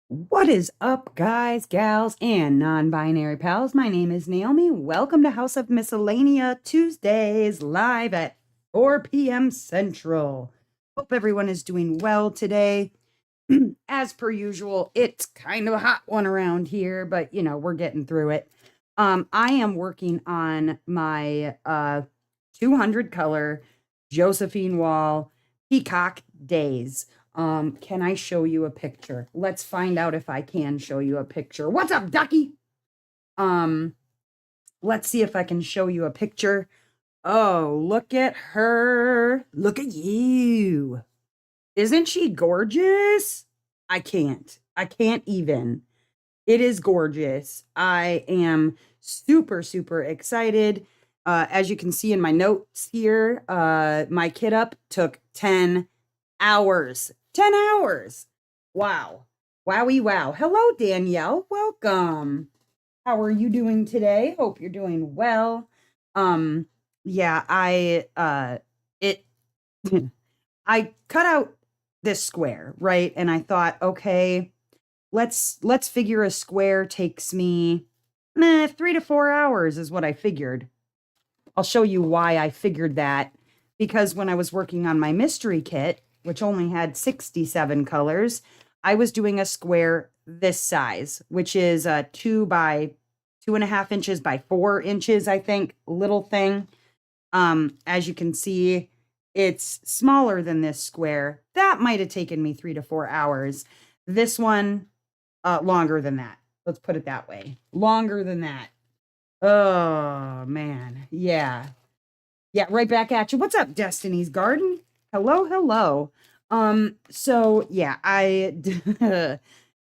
What is up, guys, gals, and non-binary pals? My name is Naomi. Welcome to House of Miscellanea Tuesdays, live at 4 p.m. Central. Hope everyone is doing well today. As per usual, it's kind of a hot one around here, but we're getting through it. I am working on my 200 color Josephine wall Peacock Daze. Can I show you a picture? Let's find out if I can show you a picture. What's up, Ducky? Um, let's see if I can show you a picture. Oh, look at her. Look at you. Isn't she gorgeous? I can't even. It is gorgeous. I am super, super excited. As you can see in my notes here, my kit up took 10 hours. 10 hours. Wow. Wowie wow. Hello, Danielle. Welcome. How are you doing today? Hope you're doing well. Um, yeah, it I cut out this square, right? And I thought, okay, let's figure a square takes me 3 to 4 hours is what I figured. I'll show you why I figured that, because when I was working on my mystery kit, which only had 67 colors, I was doing a square this size, which is a 2 by 2.5 inches by 4 inches, I think, little thing. As you can see, it's smaller than this square. That might have taken me 3 to 4 hours. This one, longer than that. Let's put it that way. Longer than that. Oh man. Yeah. Yeah, right back at you. What's up, Destiny's Garden? Hello, hello. So yeah, I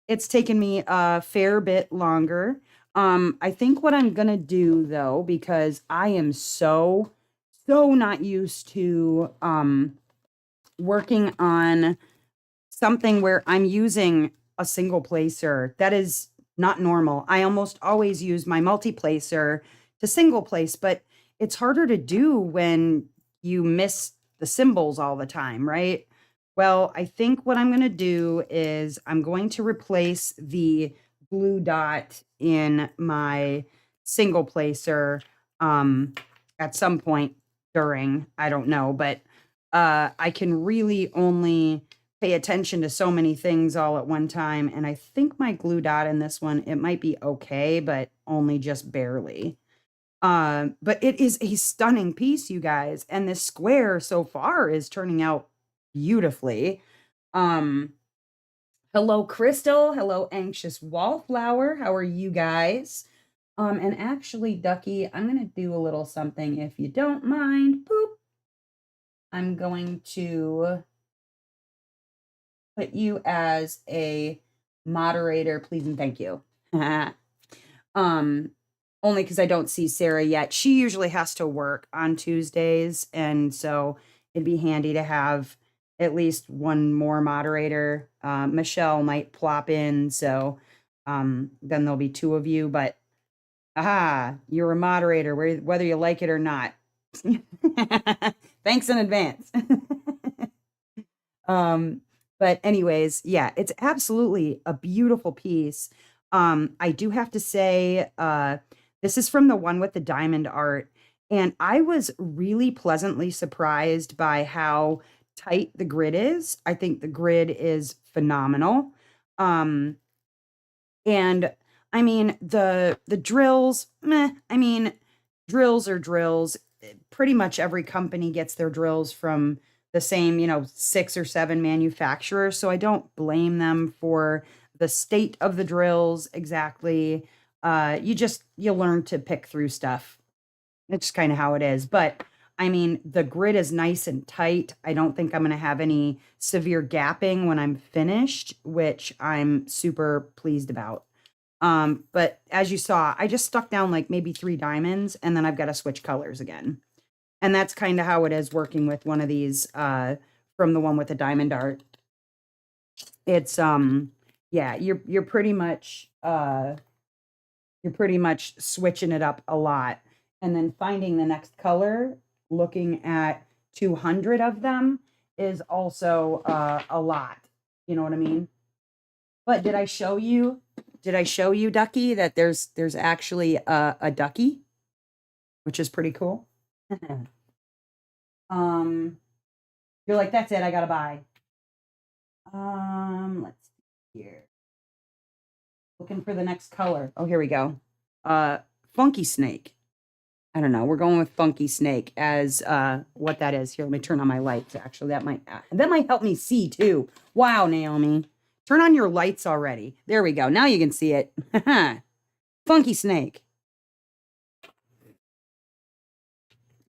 it's taken me a fair bit longer. I think what I'm gonna do though, because I am so not used to working on something where I'm using a single placer. That is not normal. I almost always use my multi-placer to single place, but it's harder to do when you miss the symbols all the time, right? Well, I think what I'm going to do is I'm going to replace the blue dot in my single placer at some point during, I don't know, but I can really only pay attention to so many things all at one time. And I think my glue dot in this one, it might be okay, but only just barely. But it is a stunning piece, you guys. And this square so far is turning out beautifully. Um, Hello, Crystal. Hello, Anxious Wallflower. How are you guys? And actually, Ducky, I'm gonna do a little something if you don't mind. Boop. I'm going to put you as a moderator, please and thank you. um, Only because I don't see Sarah yet. She usually has to work on Tuesdays, and so it'd be handy to have at least one more moderator. Michelle might plop in, so then there'll be two of you. But aha, you're a moderator, whether you like it or not. Thanks in advance. Um, but anyways, yeah, it's absolutely a beautiful piece. I do have to say, this is from the one with the diamond art, and I was really pleasantly surprised by how tight the grid is. I think the grid is phenomenal. Um, and I mean the drills, meh, I mean, drills are drills. Pretty much every company gets their drills from the same, 6 or 7 manufacturers. So I don't blame them for the state of the drills exactly. You learn to pick through stuff. It's kind of how it is. But I mean, the grid is nice and tight. I don't think I'm going to have any severe gapping when I'm finished, which I'm super pleased about. But as you saw, I just stuck down like maybe 3 diamonds and then I've got to switch colors again. And that's kind of how it is working with one of these from the one with the diamond art. It's yeah, you're pretty much switching it up a lot and then finding the next color, looking at 200 of them is also a lot. You know what I mean? But did I show you? Did I show you, Ducky, that there's actually a Ducky, which is pretty cool. um, you're like, that's it. I gotta buy. Let's see here. Looking for the next color. Oh, here we go. Funky snake. I don't know. We're going with funky snake as what that is. Here, let me turn on my lights. Actually, that might help me see too. Wow, Naomi. Turn on your lights already. There we go. Now you can see it. Funky snake.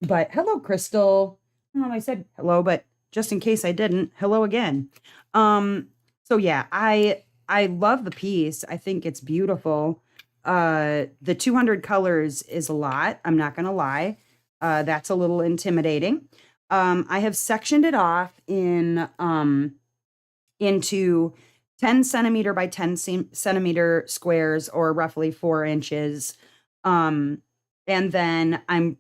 But hello, Crystal. I said hello, but just in case I didn't, hello again. So yeah, I love the piece. I think it's beautiful. The 200 colors is a lot. I'm not gonna lie. That's a little intimidating. I have sectioned it off into 10 centimeter by 10 centimeter squares, or roughly 4 inches. And then I'm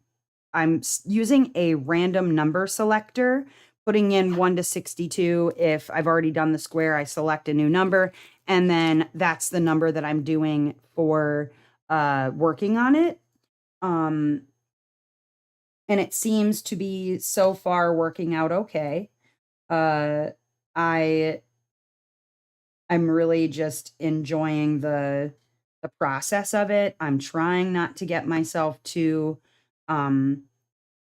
using a random number selector, putting in 1 to 62. If I've already done the square, I select a new number, and then that's the number that I'm doing for working on it. And it seems to be so far working out okay. Uh, I I'm really just enjoying the process of it. I'm trying not to get myself too um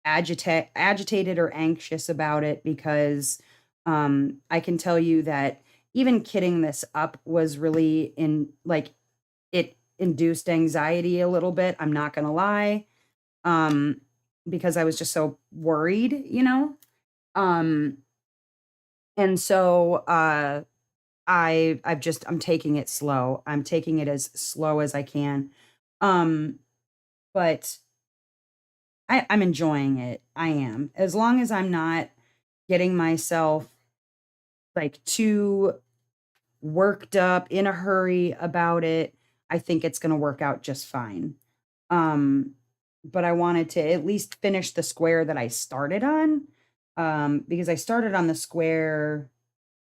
agitated or anxious about it, because I can tell you that even kitting this up was really in like it induced anxiety a little bit. I'm not gonna lie. Um because I was just so worried. Um and so I'm taking it slow. I'm taking it as slow as I can. Um but I'm enjoying it. I am. As long as I'm not getting myself like too worked up in a hurry about it, I think it's going to work out just fine. Um but I wanted to at least finish the square that I started on, because I started on the square,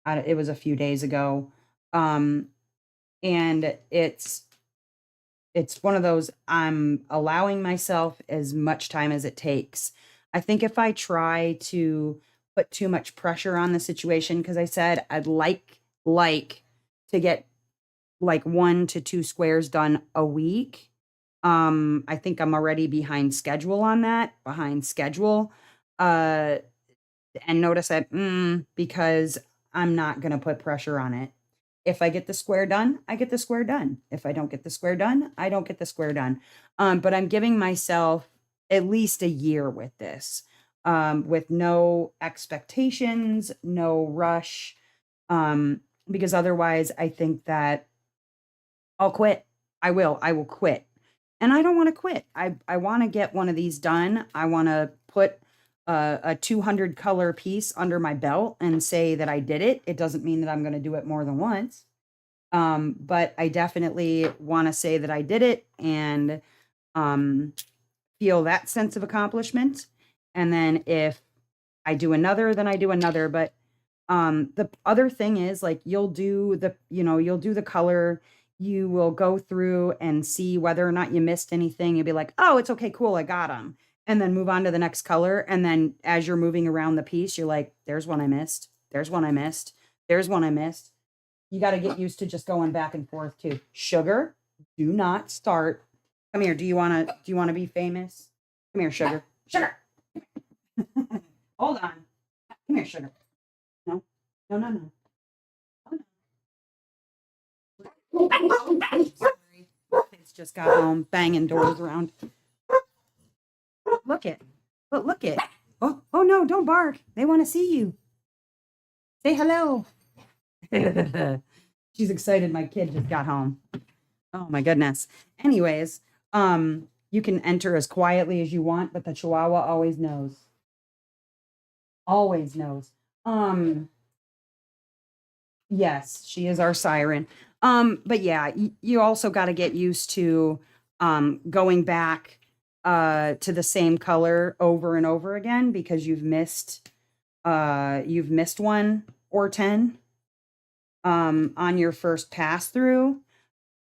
it was a few days ago. Um and it's one of those, I'm allowing myself as much time as it takes. I think if I try to put too much pressure on the situation, because I said I'd like to get like 1 to 2 squares done a week. I think I'm already behind schedule on that, behind schedule. Uh, and notice that because I'm not gonna put pressure on it. If I get the square done, I get the square done. If I don't get the square done, I don't get the square done. But I'm giving myself at least a year with this, with no expectations, no rush, because otherwise I think that I'll quit. I will quit. And I don't want to quit. I want to get one of these done. I want to put a 200 color piece under my belt and say that I did it. It doesn't mean that I'm going to do it more than once. But I definitely want to say that I did it, and um, feel that sense of accomplishment. And then if I do another, then I do another. But the other thing is, like, you'll do the color, you will go through and see whether or not you missed anything. You'll be like, oh, it's okay, cool, I got them. And then move on to the next color. And then as you're moving around the piece, you're like, there's one I missed. There's one I missed. There's one I missed. You got to get used to just going back and forth too. Sugar, do not start. Come here. Do you want to be famous? Come here, sugar. Sugar. Hold on. Come here, sugar. No. No, no, no. Oh, no. Sorry. Kids just got home, banging doors around. Look it. But look it. Oh no, don't bark. They want to see you. Say hello. She's excited my kid just got home. Oh my goodness. Anyways, you can enter as quietly as you want, but the Chihuahua always knows. Always knows. Um, yes, she is our siren. But yeah, you also got to get used to going back to the same color over and over again, because you've missed one or 10. on your first pass through,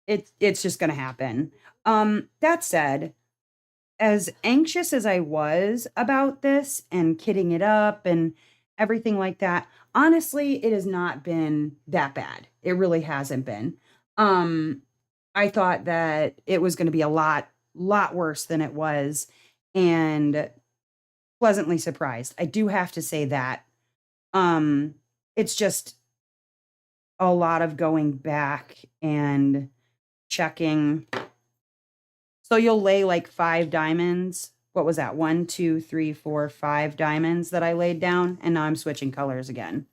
it's just going to happen. That said, as anxious as I was about this and kitting it up and everything like that, honestly, it has not been that bad. It really hasn't been. Um, I thought that it was going to be a lot worse than it was, and pleasantly surprised. I do have to say that. It's just a lot of going back and checking. So you'll lay like 5 diamonds. What was that? 1, 2, 3, 4, 5 diamonds that I laid down, and now I'm switching colors again.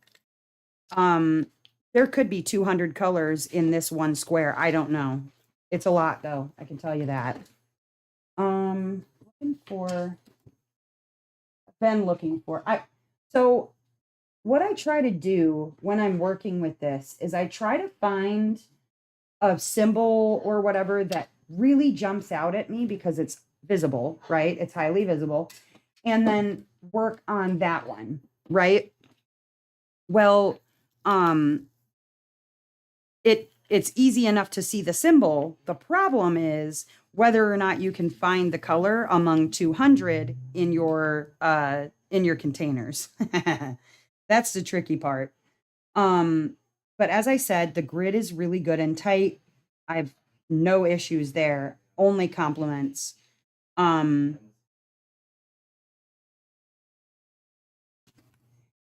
Um, there could be 200 colors in this one square. I don't know. It's a lot though, I can tell you that. Looking for been looking for. So what I try to do when I'm working with this is I try to find a symbol or whatever that really jumps out at me because it's visible, right? It's highly visible. And then work on that one, right? Well, um it's easy enough to see the symbol. The problem is whether or not you can find the color among 200 in your containers. That's the tricky part. But as I said, the grid is really good and tight. I've no issues there, only compliments. Um,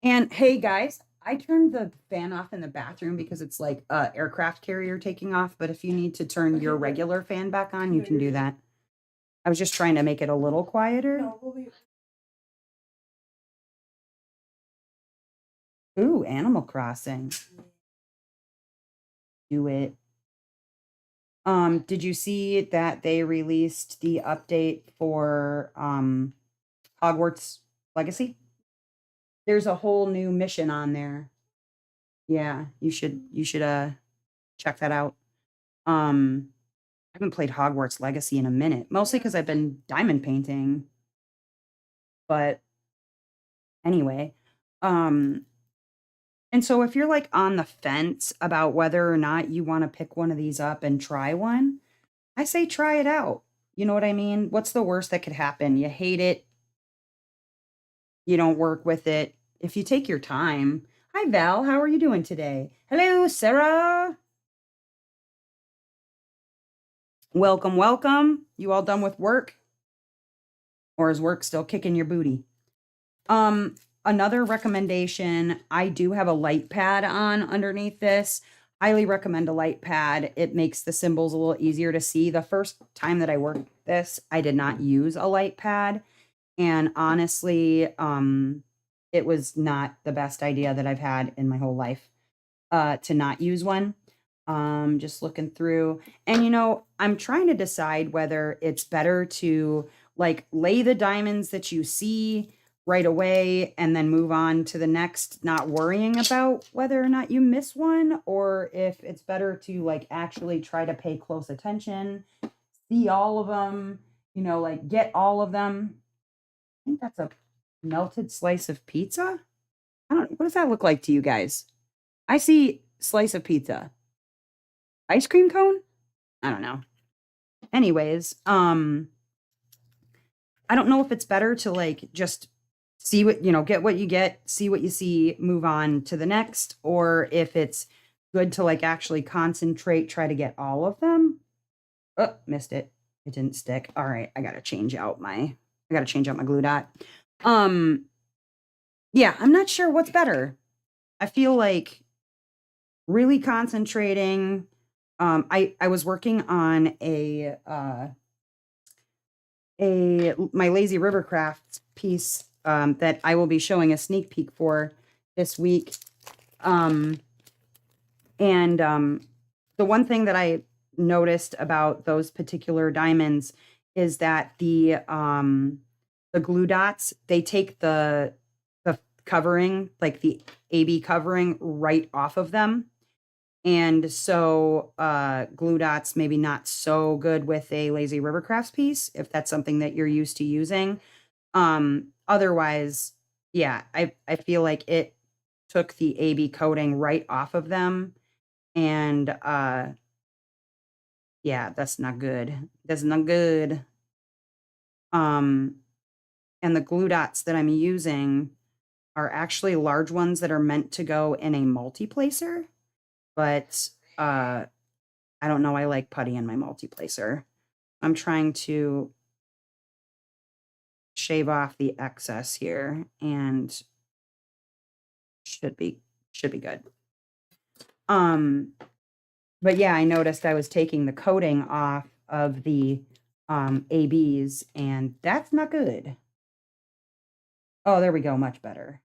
and hey guys, I turned the fan off in the bathroom because it's like a aircraft carrier taking off, but if you need to turn your regular fan back on, you can do that. I was just trying to make it a little quieter. Ooh, Animal Crossing. Do it. Did you see that they released the update for Hogwarts Legacy? There's a whole new mission on there. Yeah, you should check that out. I haven't played Hogwarts Legacy in a minute, mostly because I've been diamond painting. But anyway, um, and so if you're like on the fence about whether or not you want to pick one of these up and try one, I say try it out. You know what I mean? What's the worst that could happen? You hate it, you don't work with it. If you take your time. Hi Val, how are you doing today? Hello, Sarah. Welcome, welcome. You all done with work? Or is work still kicking your booty? Um, Another recommendation, I do have a light pad on underneath this. Highly recommend a light pad. It makes the symbols a little easier to see. The first time that I worked this, I did not use a light pad. And honestly, it was not the best idea that I've had in my whole life, to not use one. Just looking through, and I'm trying to decide whether it's better to like lay the diamonds that you see right away and then move on to the next, not worrying about whether or not you miss one, or if it's better to like actually try to pay close attention, see all of them, like get all of them. I think that's a melted slice of pizza. I don't, what does that look like to you guys? I see slice of pizza. Ice cream cone? I don't know. Anyways, I don't know if it's better to like just see what, get what you get, see what you see, move on to the next, or if it's good to like actually concentrate, try to get all of them. Oh, missed it. It didn't stick. All right, I got to change out my glue dot. Yeah, I'm not sure what's better. I feel like really concentrating. I was working on my Lazy River Crafts piece, that I will be showing a sneak peek for this week. And the one thing that I noticed about those particular diamonds is that the glue dots, they take the covering, like the AB covering, right off of them. And so glue dots maybe not so good with a Lazy River Crafts piece if that's something that you're used to using. Otherwise, yeah, I feel like took the AB coating right off of them, and, yeah, that's not good. That's not good. Um, and the glue dots that I'm using are actually large ones that are meant to go in a multi-placer, but, I don't know, I like putty in my multi-placer. I'm trying to shave off the excess here, and should be should be good. Um, but yeah, I noticed I was taking the coating off of the, ABs, and that's not good. Oh, there we go, much better.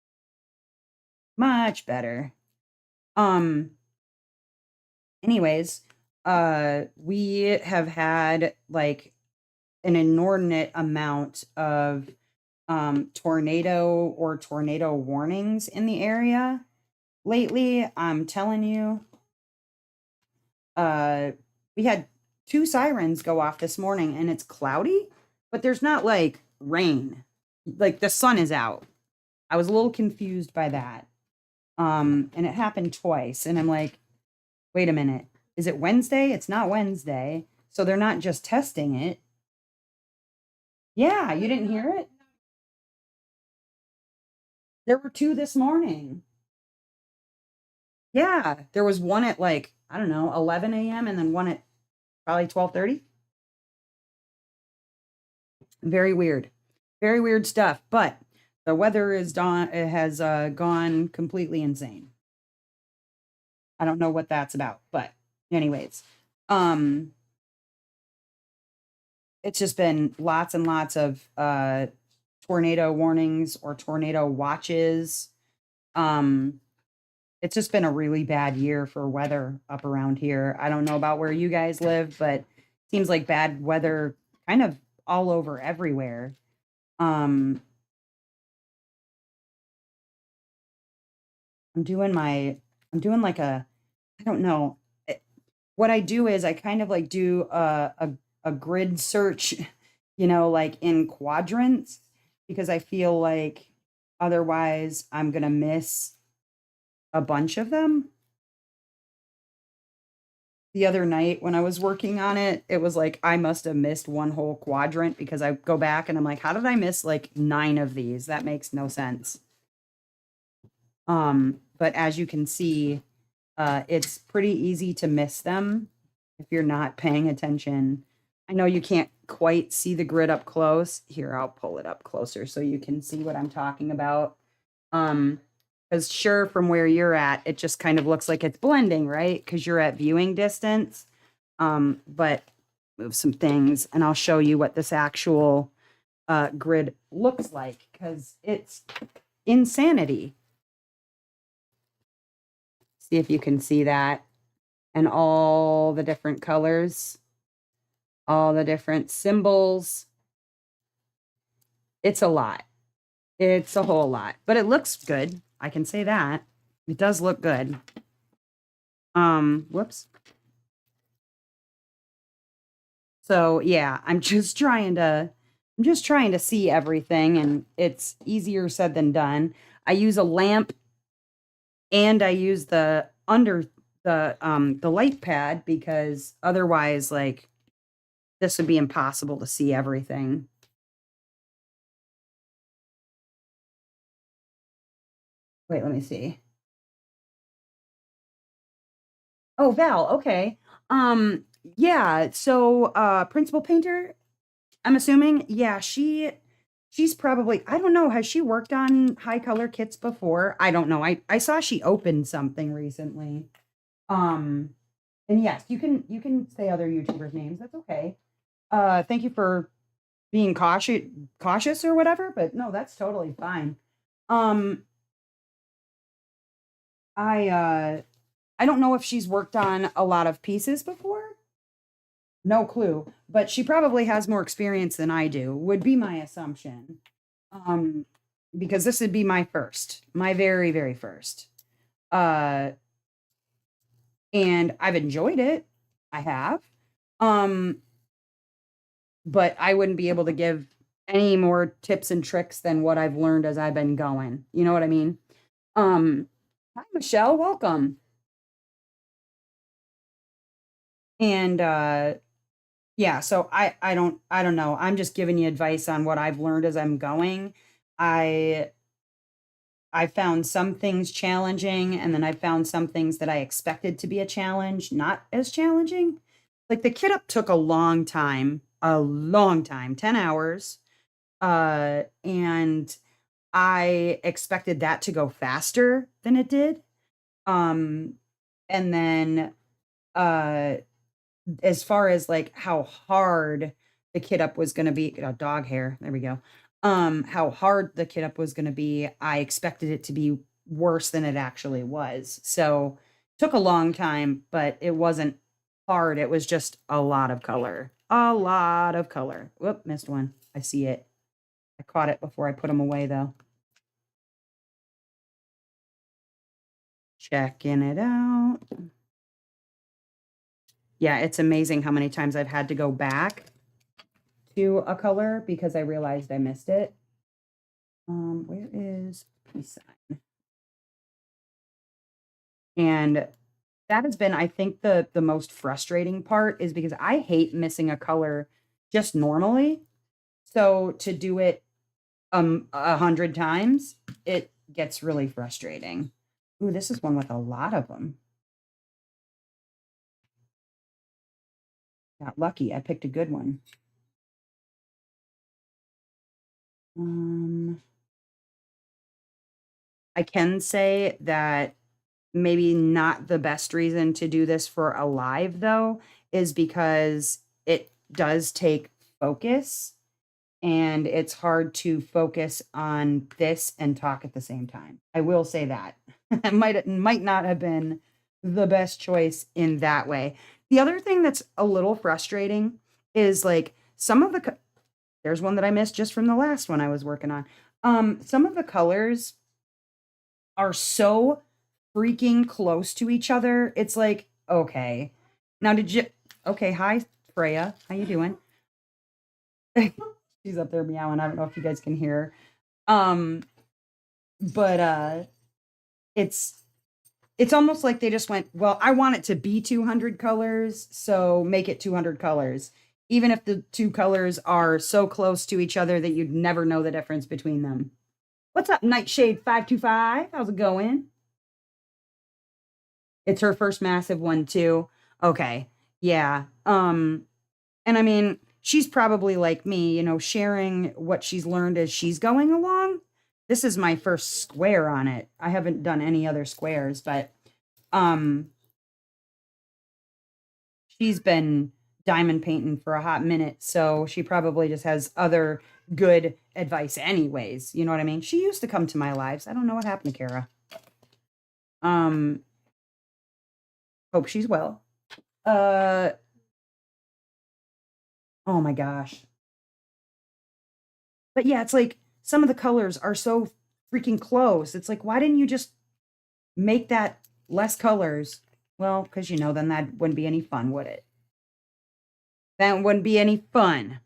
Much better. Um, anyways, we have had, like, an inordinate amount of, tornado warnings in the area lately. I'm telling you, uh, we had 2 sirens go off this morning, and it's cloudy, but there's not, like, rain. Like, the sun is out. I was a little confused by that. And it happened twice, and I'm like, "Wait a minute. Is it Wednesday? It's not Wednesday." So they're not just testing it. Yeah, you didn't hear it? There were 2 this morning. Yeah, there was one at, like, I don't know, 11 AM, and then one at probably 12:30. Very weird. Very weird stuff, but the weather is dawn it has, gone completely insane. I don't know what that's about, but anyways, um, it's just been lots and lots of, tornado warnings or tornado watches. Um, it's just been a really bad year for weather up around here. I don't know about where you guys live, but seems like bad weather kind of all over everywhere. Um, I'm doing my I'm doing like a I don't know. What I do is I kind of like do a grid search, like in quadrants, because I feel like otherwise I'm gonna miss a bunch of them. The other night when I was working on it, it was like I must have missed one whole quadrant because I go back and I'm like, how did I miss like 9 of these? That makes no sense. But as you can see, it's pretty easy to miss them if you're not paying attention. I know you can't quite see the grid up close. Here, I'll pull it up closer so you can see what I'm talking about. Um, because sure, from where you're at, it just kind of looks like it's blending, right? Because you're at viewing distance. But move some things and I'll show you what this actual grid looks like because it's insanity. See if you can see that and all the different colors, all the different symbols. It's a lot. It's a whole lot, but it looks good. I can say that. It does look good. Whoops. So yeah, I'm just trying to see everything and it's easier said than done. I use a lamp and I use the light pad because otherwise like this would be impossible to see everything. Wait, let me see. Oh, Val, okay. Yeah, so principal painter, I'm assuming. Yeah, she's probably I don't know, has she worked on high color kits before? I don't know. I saw she opened something recently. Um and yes, you can say other YouTubers' names. That's okay. Thank you for being cautious or whatever, but no, that's totally fine. Um I don't know if she's worked on a lot of pieces before. No clue, but she probably has more experience than I do, would be my assumption. Um, because this would be my first, my very, very first. Uh, and I've enjoyed it. I have. Um, but I wouldn't be able to give any more tips and tricks than what I've learned as I've been going. You know what I mean? Um, Hi, Michelle. Welcome. And yeah, so I don't know. I'm just giving you advice on what I've learned as I'm going. I I found some things challenging, and then I found some things that I expected to be a challenge, not as challenging. Like the kit up took a long time, 10 hours. And I expected that to go faster than it did. Um, and then uh as far as like how hard the kid up was going to be, dog hair, there we go. How hard the kid up was going to be, I expected it to be worse than it actually was. So took a long time, but it wasn't hard. It was just a lot of color, a lot of color. Whoop, missed one. I see it. I caught it before I put them away though. Checking it out. Yeah, it's amazing how many times I've had to go back to a color because I realized I missed it. Where is peace sign? And that has been, I think, the most frustrating part is because I hate missing a color just normally. So to do it 100 times, it gets really frustrating. Ooh, this is one with a lot of them. Got lucky. I picked a good one. Um, I can say that maybe not the best reason to do this for a live though is because it does take focus and it's hard to focus on this and talk at the same time. I will say that. It might not have been the best choice in that way. The other thing that's a little frustrating is like some of there's one that I missed just from the last one I was working on. Some of the colors are so freaking close to each other. It's like, okay. Now did you okay, hi Freya. How you doing? She's up there meowing. I don't know if you guys can hear. Um, but it's it's almost like they just went, well, I want it to be 200 colors, so make it 200 colors. Even if the two colors are so close to each other that you'd never know the difference between them. What's up, Nightshade 525? How's it going? It's her first massive one too. Okay. Yeah. And I mean, she's probably like me, sharing what she's learned as she's going along. This is my first square on it. I haven't done any other squares, but um she's been diamond painting for a hot minute, so she probably just has other good advice anyways. You know what I mean? She used to come to my lives. I don't know what happened to Kara. Um Hope she's well. Uh oh my gosh. But yeah, it's like some of the colors are so freaking close. It's like, why didn't you just make that less colors? Well, because then that wouldn't be any fun, would it? That wouldn't be any fun.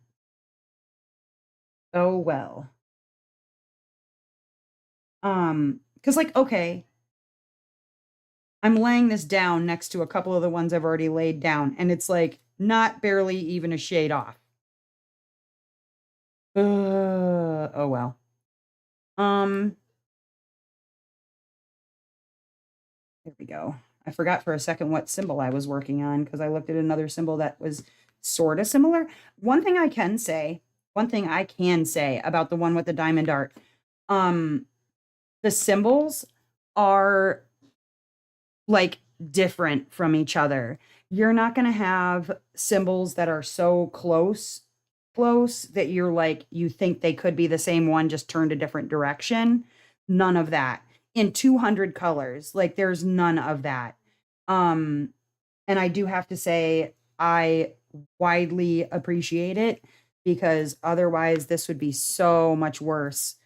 Oh well. Because like, okay, I'm laying this down next to a couple of the ones I've already laid down, and it's like not barely even a shade off. Oh well. Um, There we go. I forgot for a second what symbol I was working on because I looked at another symbol that was sort of similar. One thing I can say, one thing I can say about the one with the diamond art, um, the symbols are like different from each other. You're not going to have symbols that are so close that you're like, you think they could be the same one, just turned a different direction. None of that. In 200 colors, like there's none of that. Um, and I do have to say, I widely appreciate it because otherwise this would be so much worse.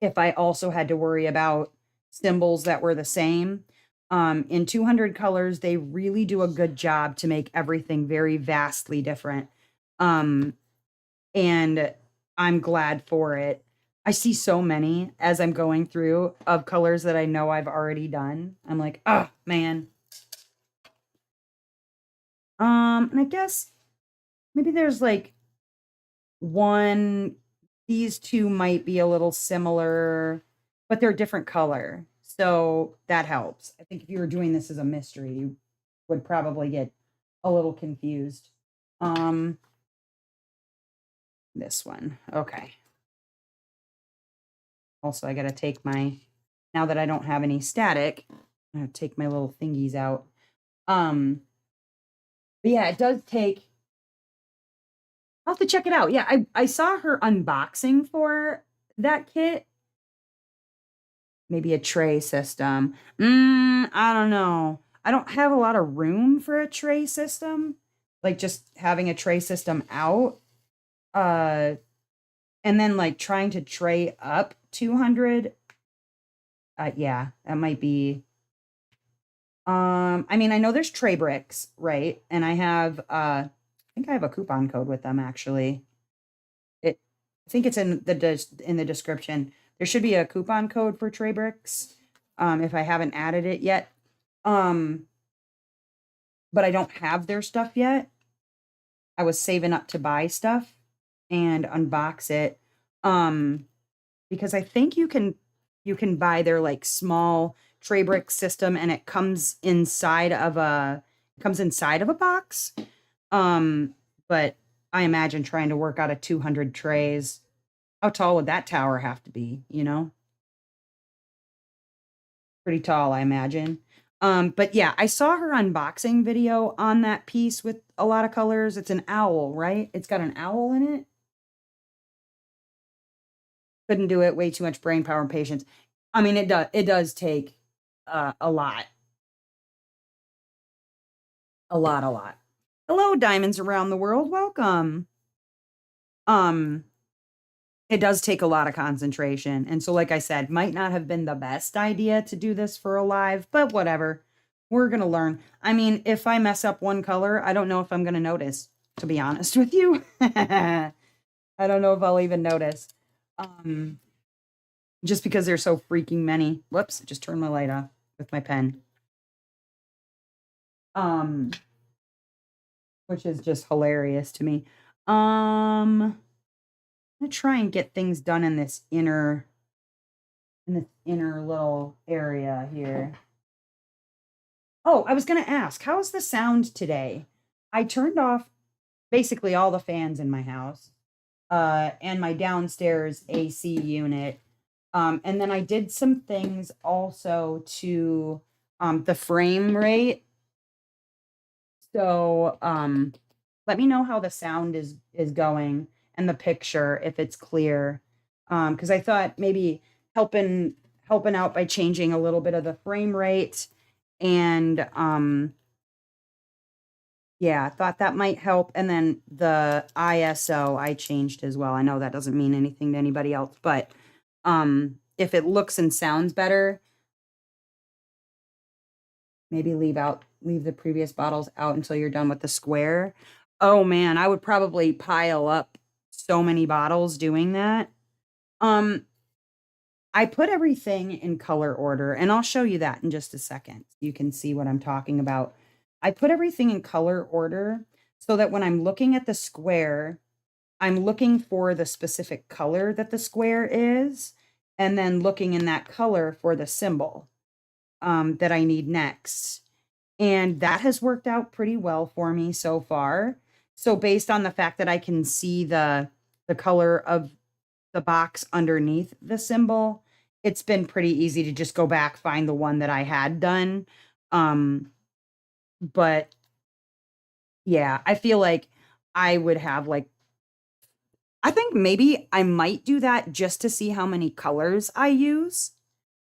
If I also had to worry about symbols that were the same. In 200 colors, they really do a good job to make everything very vastly different. Um, and I'm glad for it. I see so many as I'm going through of colors that I know I've already done. I'm like, oh man. And I guess maybe there's like one, these two might be a little similar, but they're different color. So that helps. I think if you were doing this as a mystery, you would probably get a little confused. Um, this one. Okay. Also, I got to take my, now that I don't have any static, I'm going to take my little thingies out. But yeah, it does take, I'll have to check it out. Yeah, I saw her unboxing for that kit. Maybe a tray system. I don't know. I don't have a lot of room for a tray system. Like just having a tray system out. Uh and then like trying to tray up 200. Yeah, that might be I mean, I know there's tray bricks, right? And I have I think I have a coupon code with them actually. It I think it's in the description. There should be a coupon code for tray bricks. If I haven't added it yet. Um, but I don't have their stuff yet. I was saving up to buy stuff and unbox it. Um, because I think you can buy their like small tray brick system and it comes inside of a box. But I imagine trying to work out of 200 trays. How tall would that tower have to be, you know? Pretty tall, I imagine. But yeah, I saw her unboxing video on that piece with a lot of colors. It's an owl, right? It's got an owl in it. Couldn't do it. Way too much brain power and patience. I mean, it does take a lot, a lot. Hello, diamonds around the world. Welcome. Um, it does take a lot of concentration. And so, like I said, might not have been the best idea to do this for a live, but whatever. We're going to learn. I mean, if I mess up one color, I don't know if I'm going to notice, to be honest with you. I don't know if I'll even notice. Um, just because there's so freaking many. Whoops, just turned my light off with my pen. Um, which is just hilarious to me. I'm gonna try and get things done in this inner little area here. Oh, I was gonna ask, how's the sound today? I turned off basically all the fans in my house, and my downstairs AC unit. And then I did some things also to the frame rate. So let me know how the sound is going and the picture if it's clear. Because I thought maybe helping helping out by changing a little bit of the frame rate and yeah, I thought that might help. And then the ISO I changed as well. I know that doesn't mean anything to anybody else, but if it looks and sounds better, maybe leave the previous bottles out until you're done with the square. Oh man, I would probably pile up so many bottles doing that. Um, I put everything in color order, and I'll show you that in just a second. You can see what I'm talking about. I put everything in color order so that when I'm looking at the square, I'm looking for the specific color that the square is, and then looking in that color for the symbol that I need next. And that has worked out pretty well for me so far. So based on the fact that I can see the color of the box underneath the symbol, it's been pretty easy to just go back, find the one that I had done. But yeah, I feel like I would have like I think maybe I might do that just to see how many colors I use.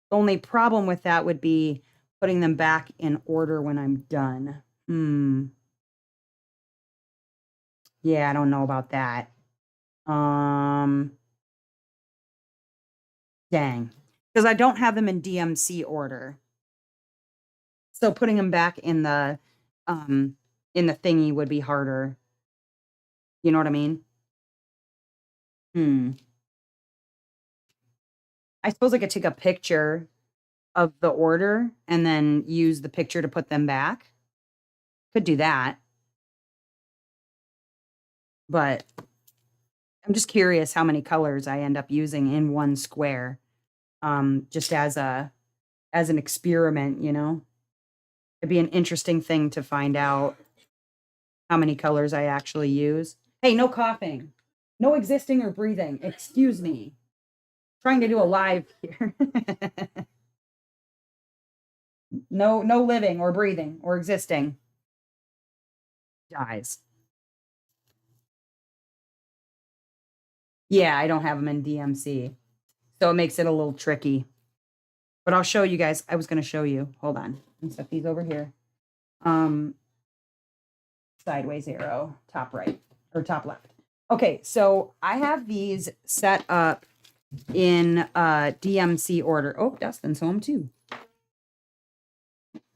The only problem with that would be putting them back in order when I'm done. Yeah, I don't know about that. Um, Dang. Because I don't have them in DMC order. So putting them back in the thingy would be harder. You know what I mean? Hmm. I suppose I could take a picture of the order and then use the picture to put them back. Could do that. But I'm just curious how many colors I end up using in one square. Just as an experiment, you know? It'd be an interesting thing to find out how many colors I actually use. Hey, no coughing. No existing or breathing. Excuse me. Trying to do a live here. No living or breathing or existing. Dies. Yeah, I don't have them in DMC. So it makes it a little tricky. But I'll show you guys. I was going to show you. Hold on. Let me set these over here. Um, Sideways arrow, top right or top left. Okay, so I have these set up in DMC order. Oh, Dustin's home too.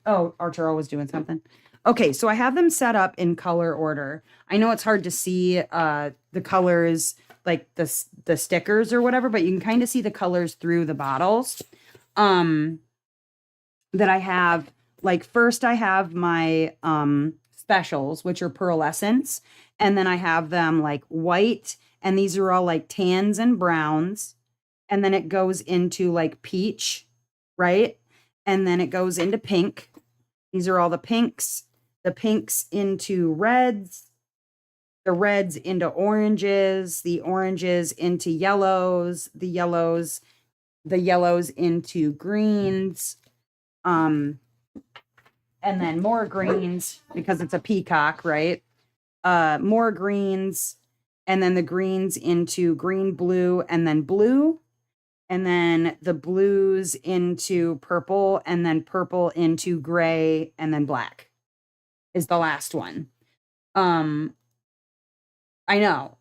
Oh, Arturo was doing something. Okay, so I have them set up in color order. I know it's hard to see the colors, like the stickers or whatever, but you can kind of see the colors through the bottles. That I have, like, first I have my specials, which are pearlescents, and then I have them like white, and these are all like tans and browns, and then it goes into like peach, right? And then it goes into pink. These are all the pinks into reds, the reds into oranges, the oranges into yellows, the yellows into greens, and then more greens because it's a peacock, right? More greens, and then the greens into green, blue, and then the blues into purple, and then purple into gray, and then black is the last one. I know.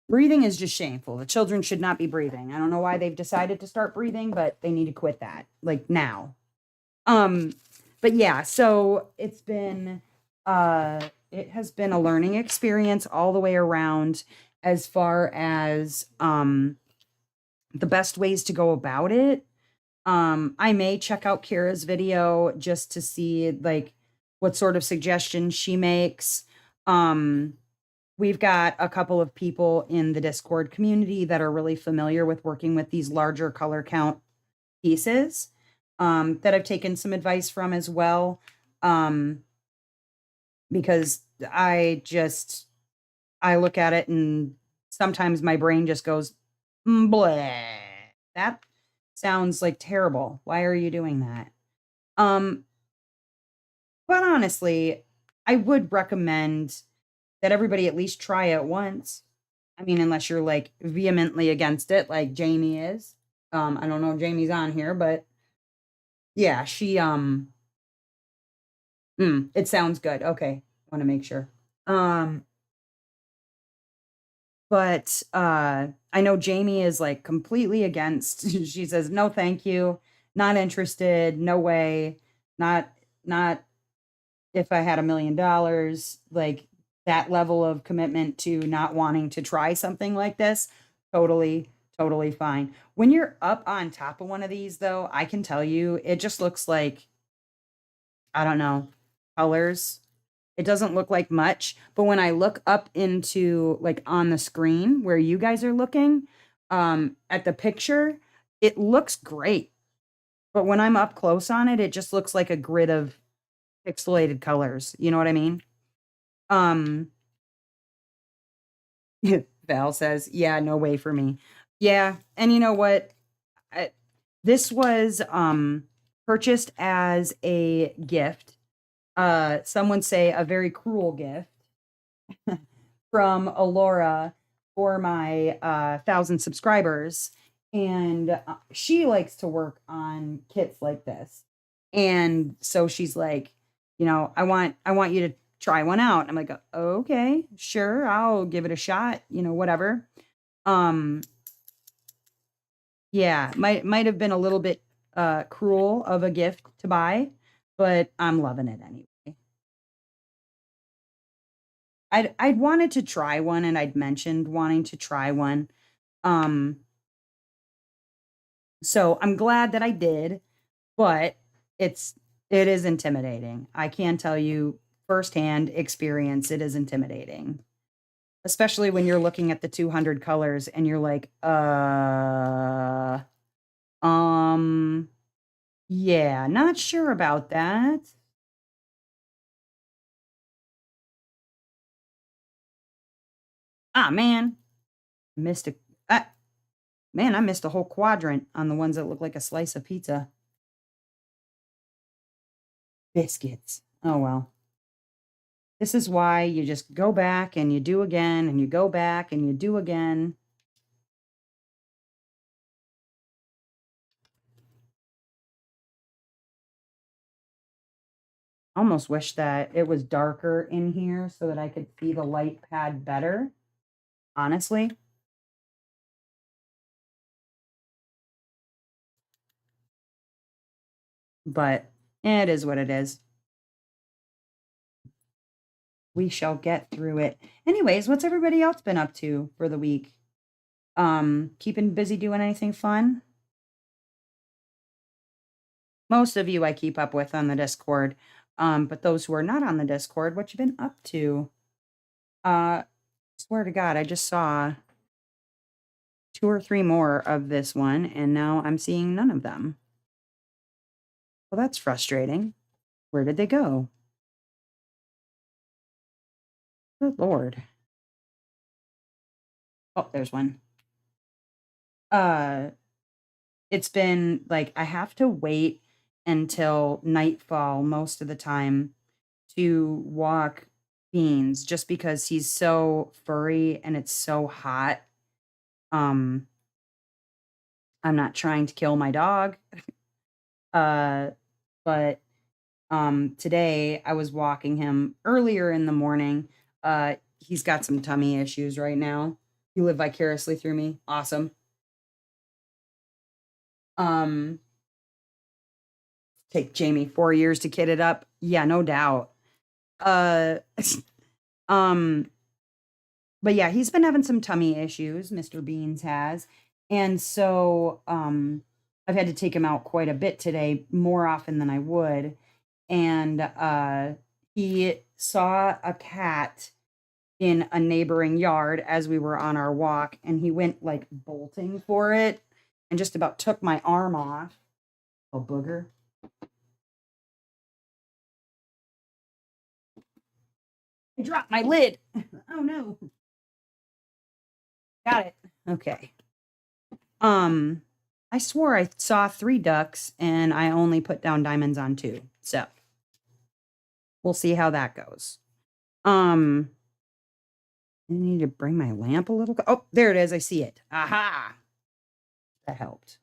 Breathing is just shameful. The children should not be breathing. I don't know why they've decided to start breathing, but they need to quit that, like, now. But yeah, so it has been a learning experience all the way around as far as the best ways to go about it. I may check out Kira's video just to see like what sort of suggestions she makes. We've got a couple of people in the Discord community that are really familiar with working with these larger color count pieces, that I've taken some advice from as well. Because I look at it and sometimes my brain just goes, bleh. That sounds like terrible. Why are you doing that? But honestly, I would recommend that everybody at least try it once. I mean, unless you're like vehemently against it, like Jamie is. I don't know if Jamie's on here, but yeah, it sounds good. Okay. Want to make sure. But I know Jamie is like completely against. She says, "No, thank you. Not interested. No way. Not if I had $1,000,000, like that level of commitment to not wanting to try something like this. Totally, totally fine. When you're up on top of one of these, though, I can tell you, it just looks like, I don't know, colors. It doesn't look like much, but when I look up into like on the screen where you guys are looking, at the picture, it looks great. But when I'm up close on it, it just looks like a grid of pixelated colors. You know what I mean? Um, Val says, "Yeah, no way for me." Yeah, and you know what? This was purchased as a gift. Some would say a very cruel gift from Alora for my 1,000 subscribers, and she likes to work on kits like this. And so she's like, I want you to try one out. And I'm like, okay, sure, I'll give it a shot, whatever. Um, yeah, might have been a little bit cruel of a gift to buy, but I'm loving it anyway. I'd wanted to try one, and I'd mentioned wanting to try one. Um, So I'm glad that I did, but it is intimidating. I can tell you firsthand experience, it is intimidating. Especially when you're looking at the 200 colors and you're like, um, yeah, not sure about that. Ah, man, missed a, ah, man, I missed a whole quadrant on the ones that look like a slice of pizza. Biscuits. Oh, well. This is why you just go back and you do again and you go back and you do again. Almost wish that it was darker in here so that I could see the light pad better, honestly. But it is what it is. We shall get through it. Anyways, what's everybody else been up to for the week? Keeping busy doing anything fun? Most of you I keep up with on the Discord. But those who are not on the Discord, what you been up to? Swear to God, I just saw 2 or 3 more of this one, and now I'm seeing none of them. Well, that's frustrating. Where did they go? Good lord. Oh, there's one. Uh, it's been like I have to wait until nightfall most of the time to walk Beans just because he's so furry and it's so hot. Um, I'm not trying to kill my dog. Uh, but today I was walking him earlier in the morning. He's got some tummy issues right now. You live vicariously through me. Awesome. Um, Take Jamie 4 years to kid it up. Yeah, no doubt. Uh, um, but yeah, he's been having some tummy issues, Mr. Beans has. And so I've had to take him out quite a bit today, more often than I would. And he saw a cat in a neighboring yard as we were on our walk, and he went like bolting for it and just about took my arm off. Oh, booger. I dropped my lid. Oh no. Got it. Okay. Um, I swore I saw 3 ducks and I only put down diamonds on 2. So we'll see how that goes. Um, I need to bring my lamp a little. Oh, there it is. I see it. Aha. That helped.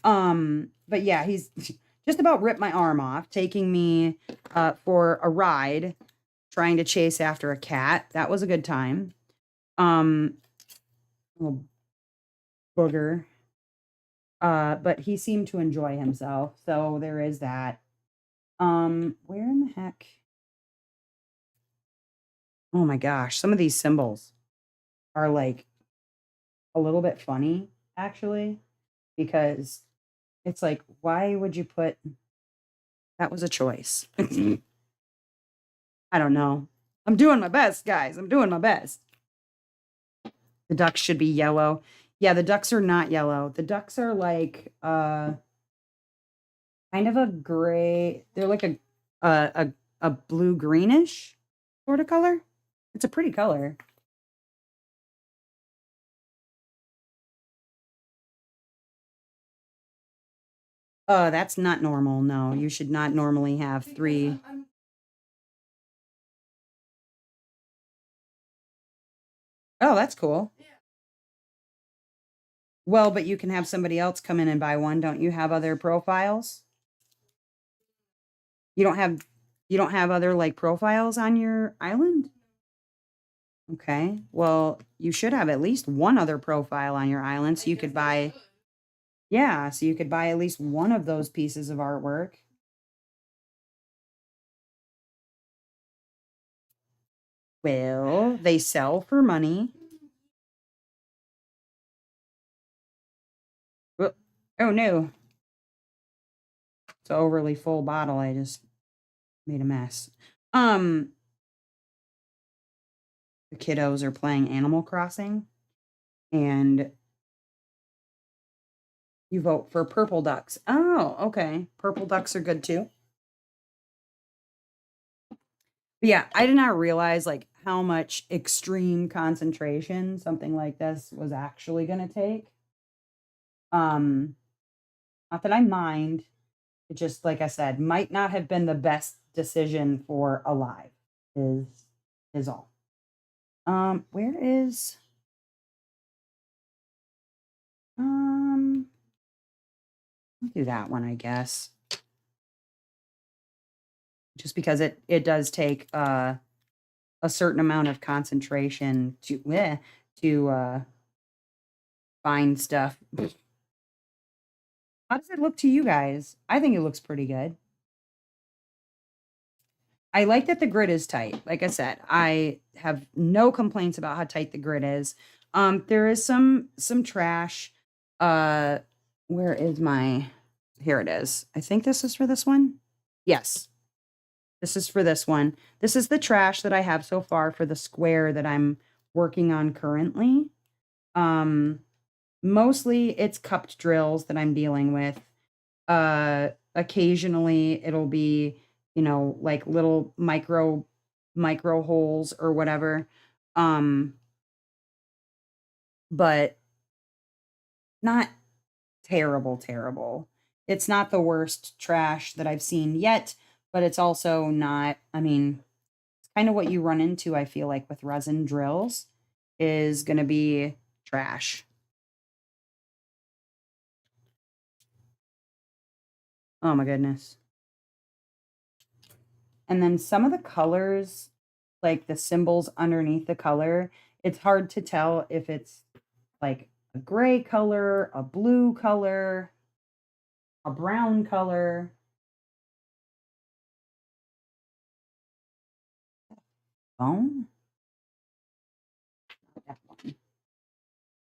But yeah, he's just about ripped my arm off, taking me for a ride, trying to chase after a cat. That was a good time. Little booger. But he seemed to enjoy himself, so there is that. Where in the heck? Oh my gosh, some of these symbols are like a little bit funny, actually, because it's like, why would you put that was a choice? I don't know. I'm doing my best, guys. I'm doing my best. The ducks should be yellow. Yeah, the ducks are not yellow. The ducks are like kind of a gray. They're like a blue greenish sort of color. It's a pretty color. That's not normal. No, you should not normally have 3. Oh, that's cool. Well, but you can have somebody else come in and buy one. Don't you have other profiles? You don't have you don't have other like profiles on your island? Okay. Well, you should have at least one other profile on your island so you could buy yeah, so you could buy at least one of those pieces of artwork. Well, they sell for money. Oh no. It's an overly full bottle. I just made a mess. Um, the kiddos are playing Animal Crossing, and you vote for purple ducks. Oh, okay. Purple ducks are good too. But yeah, I did not realize like how much extreme concentration something like this was actually going to take. Um, Not that I mind. It just, like I said, might not have been the best decision for Alive. Is is all. Where is I'll do that one, I guess. Just because it does take a certain amount of concentration to find stuff. How does it look to you guys? I think it looks pretty good. I like that the grid is tight. Like I said, I have no complaints about how tight the grid is. There is some trash. Uh, where is my? Here it is. I think this is for this one. Yes, this is for this one. This is the trash that I have so far for the square that I'm working on currently. Um, Mostly it's cupped drills that I'm dealing with. Occasionally it'll be, like little micro holes or whatever. Um, but not terrible, terrible. It's not the worst trash that I've seen yet, but it's also not, I mean, it's kind of what you run into, I feel like, with resin drills is going to be trash. Oh my goodness. And then some of the colors, like the symbols underneath the color, it's hard to tell if it's like a gray color, a blue color, a brown color. Bone? Not that one.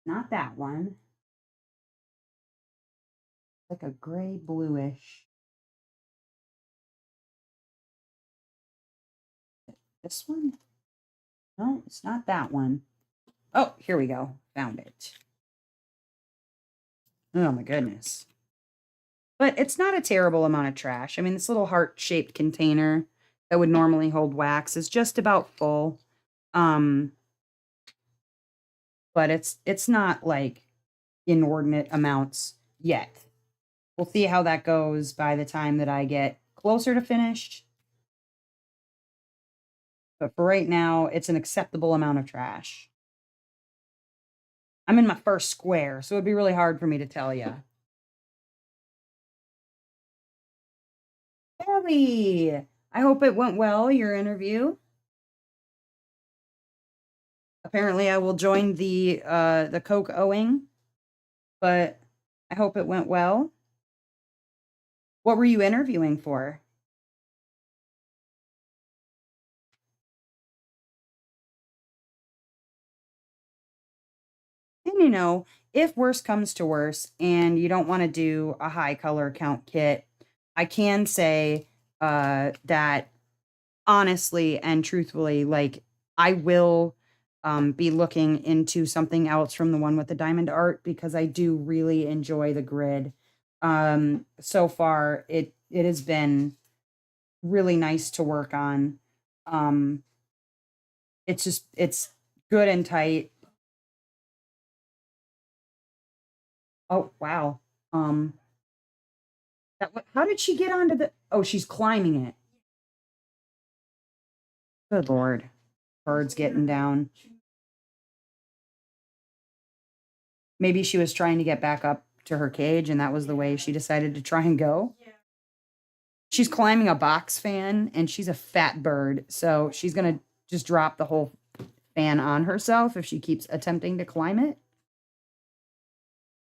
Not that one. Like a gray bluish. This one? No, it's not that one. Oh, here we go. Found it. Oh my goodness. But it's not a terrible amount of trash. I mean, this little heart-shaped container that would normally hold wax is just about full. Um, but it's not like inordinate amounts yet. We'll see how that goes by the time that I get closer to finished. But for right now, it's an acceptable amount of trash. I'm in my first square, so it'd be really hard for me to tell you. Ellie, I hope it went well, your interview. Apparently, I will join the Coke Owing, but I hope it went well. What were you interviewing for? And if worse comes to worse and you don't want to do a high color count kit, I can say that honestly and truthfully, like I will be looking into something else from the one with the diamond art because I do really enjoy the grid. So far, it has been really nice to work on. Um, it's good and tight. Oh wow. Um, how did she get onto the? Oh, she's climbing it. Good lord, birds getting down. Maybe she was trying to get back up to her cage, and that was the way she decided to try and go. She's climbing a box fan, and she's a fat bird, so she's gonna just drop the whole fan on herself if she keeps attempting to climb it.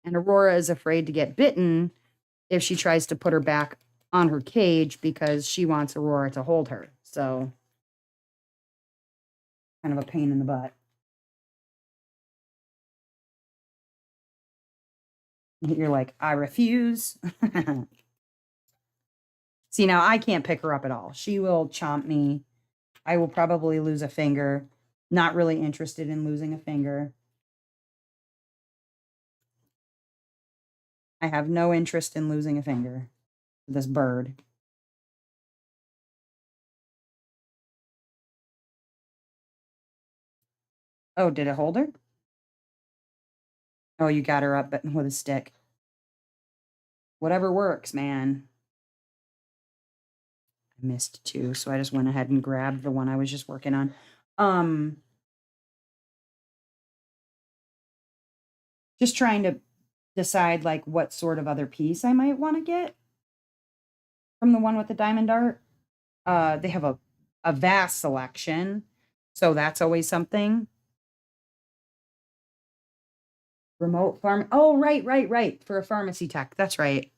And Aurora is afraid to get bitten if she tries to put her back on her cage because she wants Aurora to hold her. So, kind of a pain in the butt. You're like, I refuse. See, now I can't pick her up at all. She will chomp me. I will probably lose a finger. Not really interested in losing a finger. I have no interest in losing a finger. This bird. Oh, did it hold her? Oh, you got her up but with a stick. Whatever works, man. I missed two, so I just went ahead and grabbed the one I was just working on. Um, just trying to decide like what sort of other piece I might want to get from the one with the diamond dart. They have a vast selection, so that's always something. Remote farm. Oh, right, right, right. For a pharmacy tech. That's right.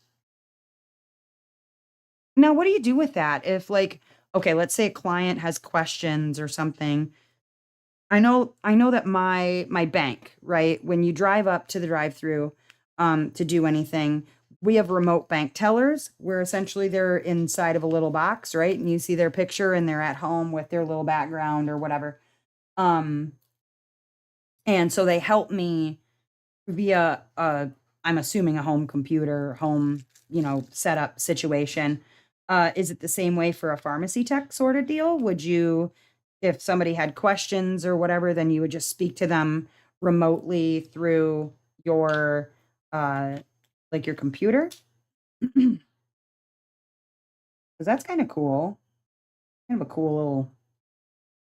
Now, what do you do with that? If like, okay, let's say a client has questions or something. I know that my bank, right? When you drive up to the drive-through to do anything, we have remote bank tellers where essentially they're inside of a little box, right? And you see their picture and they're at home with their little background or whatever. Um, and so they help me via I'm assuming a home computer, home, setup situation. Is it the same way for a pharmacy tech sort of deal? Would you, if somebody had questions or whatever, then you would just speak to them remotely through your uh like your computer? Because that's kind of cool. Kind of a cool little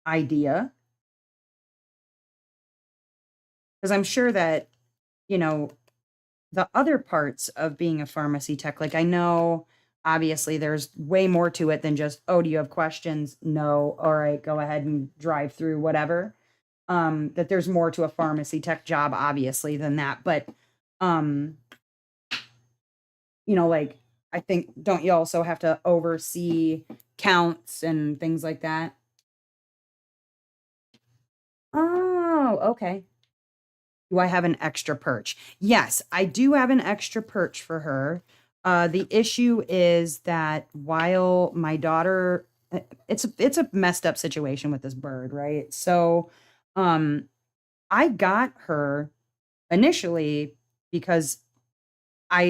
idea. Because I'm sure that, you know, the other parts of being a pharmacy tech, like I know obviously there's way more to it than just, oh, do you have questions? No. All right, go ahead and drive through whatever. That there's more to a pharmacy tech job, obviously, than that. But um, like I think don't you also have to oversee counts and things like that? Oh, okay. Do I have an extra perch? Yes, I do have an extra perch for her. The issue is that while my daughter, it's a messed up situation with this bird, right? So, um, I got her initially because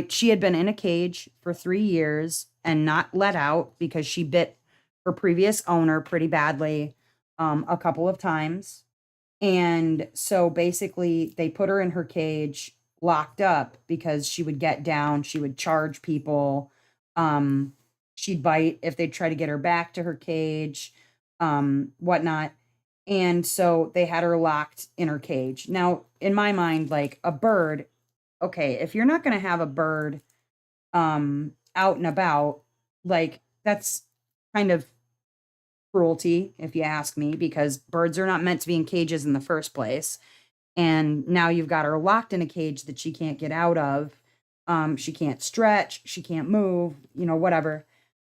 she had been in a cage for 3 years and not let out because she bit her previous owner pretty badly, a couple of times. And so basically, they put her in her cage, locked up because she would get down, she would charge people, um, she'd bite if they try to get her back to her cage, whatnot. And so they had her locked in her cage. Now, in my mind, like a bird, okay, if you're not going to have a bird out and about, like that's kind of cruelty, if you ask me, because birds are not meant to be in cages in the first place. And now you've got her locked in a cage that she can't get out of. She can't stretch, she can't move, whatever.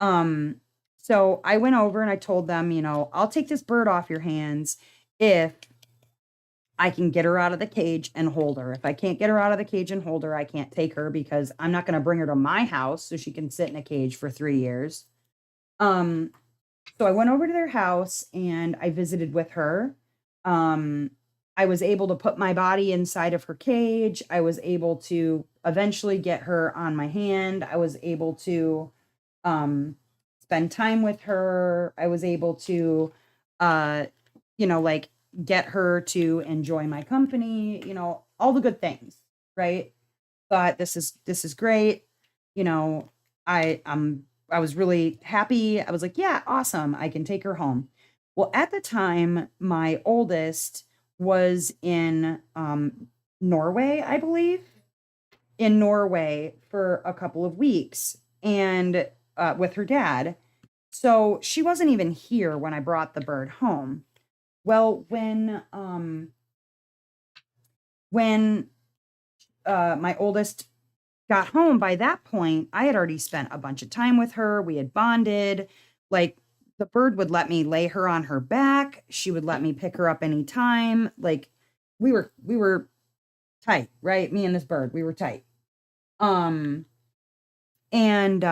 Um, so I went over and I told them, I'll take this bird off your hands if I can get her out of the cage and hold her. If I can't get her out of the cage and hold her, I can't take her because I'm not going to bring her to my house so she can sit in a cage for 3 years. Um, so I went over to their house and I visited with her. Um, I was able to put my body inside of her cage. I was able to eventually get her on my hand. I was able to um, spend time with her. I was able to, uh, like get her to enjoy my company, all the good things, right? Thought this is great. You know, I was really happy. I was like, yeah, awesome. I can take her home. Well, at the time, my oldest was in Norway, I believe, in Norway for a couple of weeks and with her dad. So she wasn't even here when I brought the bird home. Well, when my oldest got home, by that point, I had already spent a bunch of time with her. We had bonded. Like the bird would let me lay her on her back. She would let me pick her up anytime. Like we were tight, right? Me and this bird, we were tight. Um, and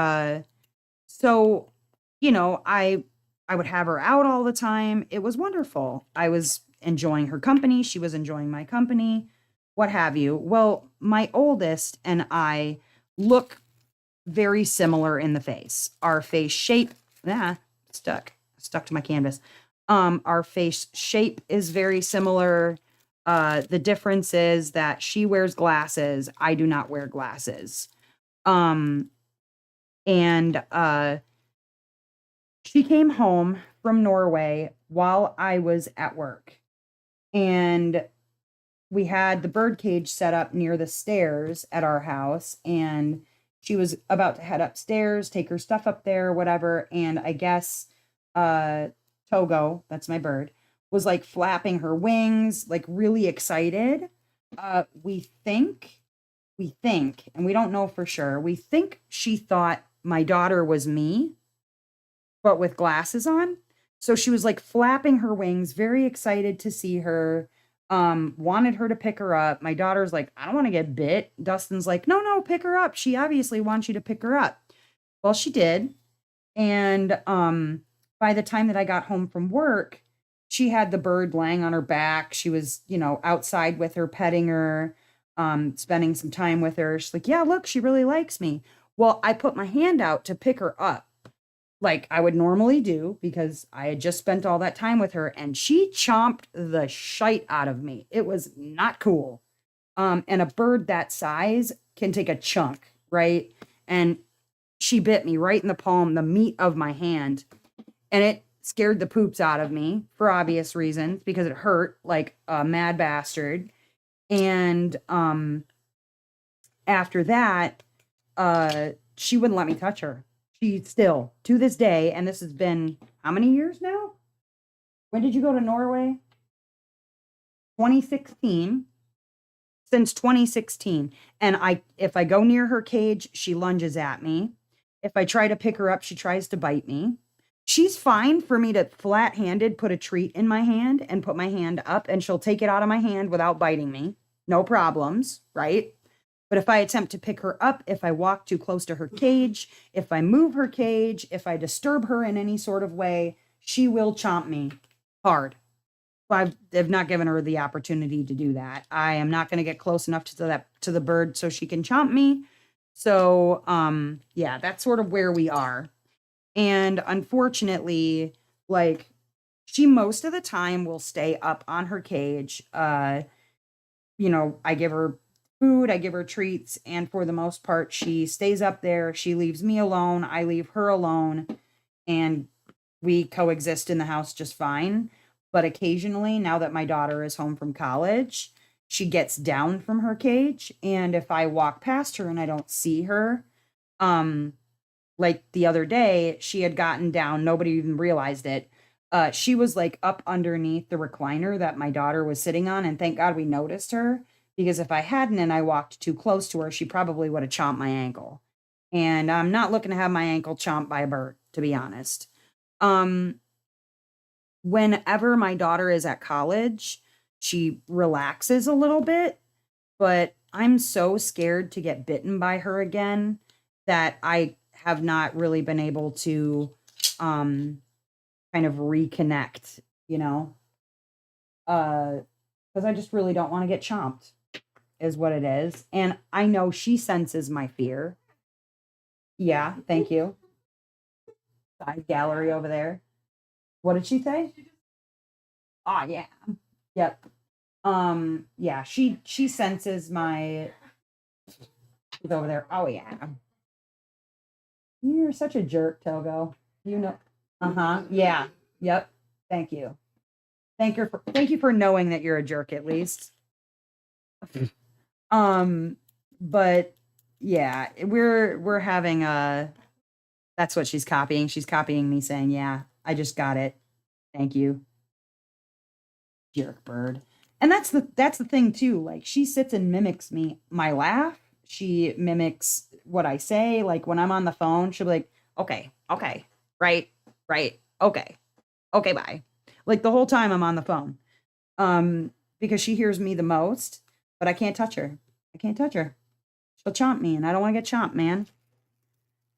so, you know, I would have her out all the time. It was wonderful. I was enjoying her company, she was enjoying my company, what have you. Well, my oldest and I look very similar in the face. Our face shape, yeah, stuck to my canvas. Our face shape is very similar. The difference is that she wears glasses. I do not wear glasses. Um, and She came home from Norway while I was at work. And we had the bird cage set up near the stairs at our house, and she was about to head upstairs, take her stuff up there, whatever. And I guess uh Togo, that's my bird, was like flapping her wings, like really excited. We think, and we don't know for sure, we think she thought my daughter was me, but with glasses on. So she was like flapping her wings, very excited to see her. Wanted her to pick her up. My daughter's like, I don't want to get bit. Dustin's like, no, no, pick her up. She obviously wants you to pick her up. Well, she did. And by the time that I got home from work, she had the bird laying on her back. She was, you know, outside with her, petting her, spending some time with her. She's like, yeah, look, she really likes me. Well, I put my hand out to pick her up like I would normally do because I had just spent all that time with her, and she chomped the shite out of me. It was not cool. And a bird that size can take a chunk, right? And she bit me right in the palm, the meat of my hand, and it scared the poops out of me for obvious reasons because it hurt like a mad bastard. And after that, she wouldn't let me touch her. She still, to this day, and this has been how many years now? When did you go to Norway? 2016. Since 2016. And if I go near her cage, she lunges at me. If I try to pick her up, she tries to bite me. She's fine for me to flat-handed put a treat in my hand and put my hand up, and she'll take it out of my hand without biting me. No problems, right? But if I attempt to pick her up, if I walk too close to her cage, if I move her cage, if I disturb her in any sort of way, she will chomp me hard. I've not given her the opportunity to do that. I am not going to get close enough to the bird so she can chomp me. So, yeah, that's sort of where we are. And unfortunately, like, she most of the time will stay up on her cage. You know, I give her food, I give her treats, and for the most part, she stays up there. She leaves me alone, I leave her alone, and we coexist in the house just fine. But occasionally, now that my daughter is home from college, she gets down from her cage, and if I walk past her and I don't see her, um, like the other day, she had gotten down, nobody even realized it. She was like up underneath the recliner that my daughter was sitting on, and thank God we noticed her because if I hadn't and I walked too close to her, she probably would have chomped my ankle. And I'm not looking to have my ankle chomped by a bird, to be honest. Um, Whenever my daughter is at college, she relaxes a little bit, but I'm so scared to get bitten by her again that I have not really been able to um kind of reconnect, you know? Because I just really don't want to get chomped, is what it is. And I know she senses my fear. Yeah, thank you. Side gallery over there. What did she say? Oh yeah. Yep. Yeah, she senses my she's over there. Oh yeah. You're such a jerk, Togo. You know. Uh-huh. Yeah. Yep. Thank you. Thank you for knowing that you're a jerk at least. Um, but yeah, we're having a that's what she's copying. She's copying me saying, "Yeah, I just got it. Thank you, jerk bird." And that's the thing too. Like she sits and mimics my laugh. She mimics what I say. Like when I'm on the phone, she'll be like, "Okay, okay, right, right, okay, okay, bye." Like the whole time I'm on the phone. Because she hears me the most, but I can't touch her. I can't touch her. She'll chomp me, and I don't want to get chomped, man.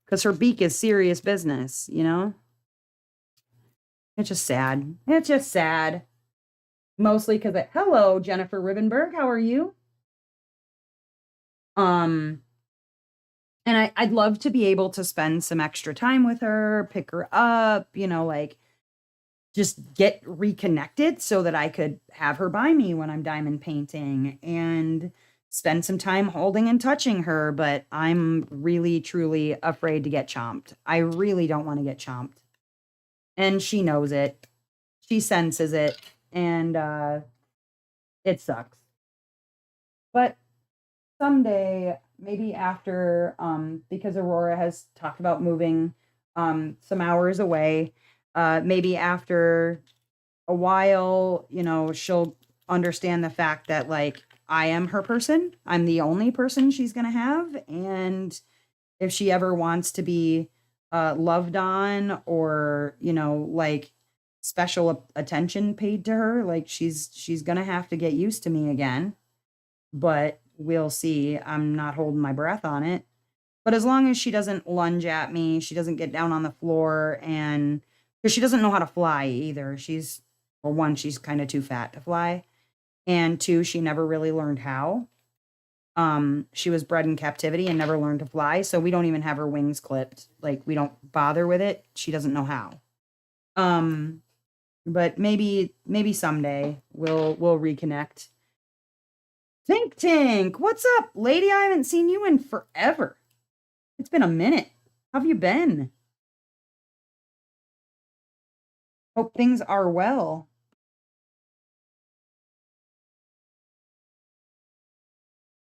Because her beak is serious business, you know? It's just sad. It's just sad. Mostly because hello, Jennifer Rivenberg. How are you? Um, and I'd love to be able to spend some extra time with her, pick her up, like just get reconnected so that I could have her by me when I'm diamond painting and spend some time holding and touching her. But I'm really, truly afraid to get chomped. I really don't want to get chomped. And she knows it. She senses it. And it sucks. But someday, maybe after, because Aurora has talked about moving some hours away, maybe after a while, she'll understand the fact that like I am her person. I'm the only person she's going to have. And if she ever wants to be loved on or, like special attention paid to her, like she's going to have to get used to me again. But we'll see. I'm not holding my breath on it. But as long as she doesn't lunge at me, she doesn't get down on the floor, and because she doesn't know how to fly either. Well, one, she's kind of too fat to fly. And two, she never really learned how. She was bred in captivity and never learned to fly. So we don't even have her wings clipped. Like we don't bother with it. She doesn't know how. Um, but maybe someday we'll reconnect. Tink Tink, what's up, lady? I haven't seen you in forever. It's been a minute. How have you been? Hope things are well.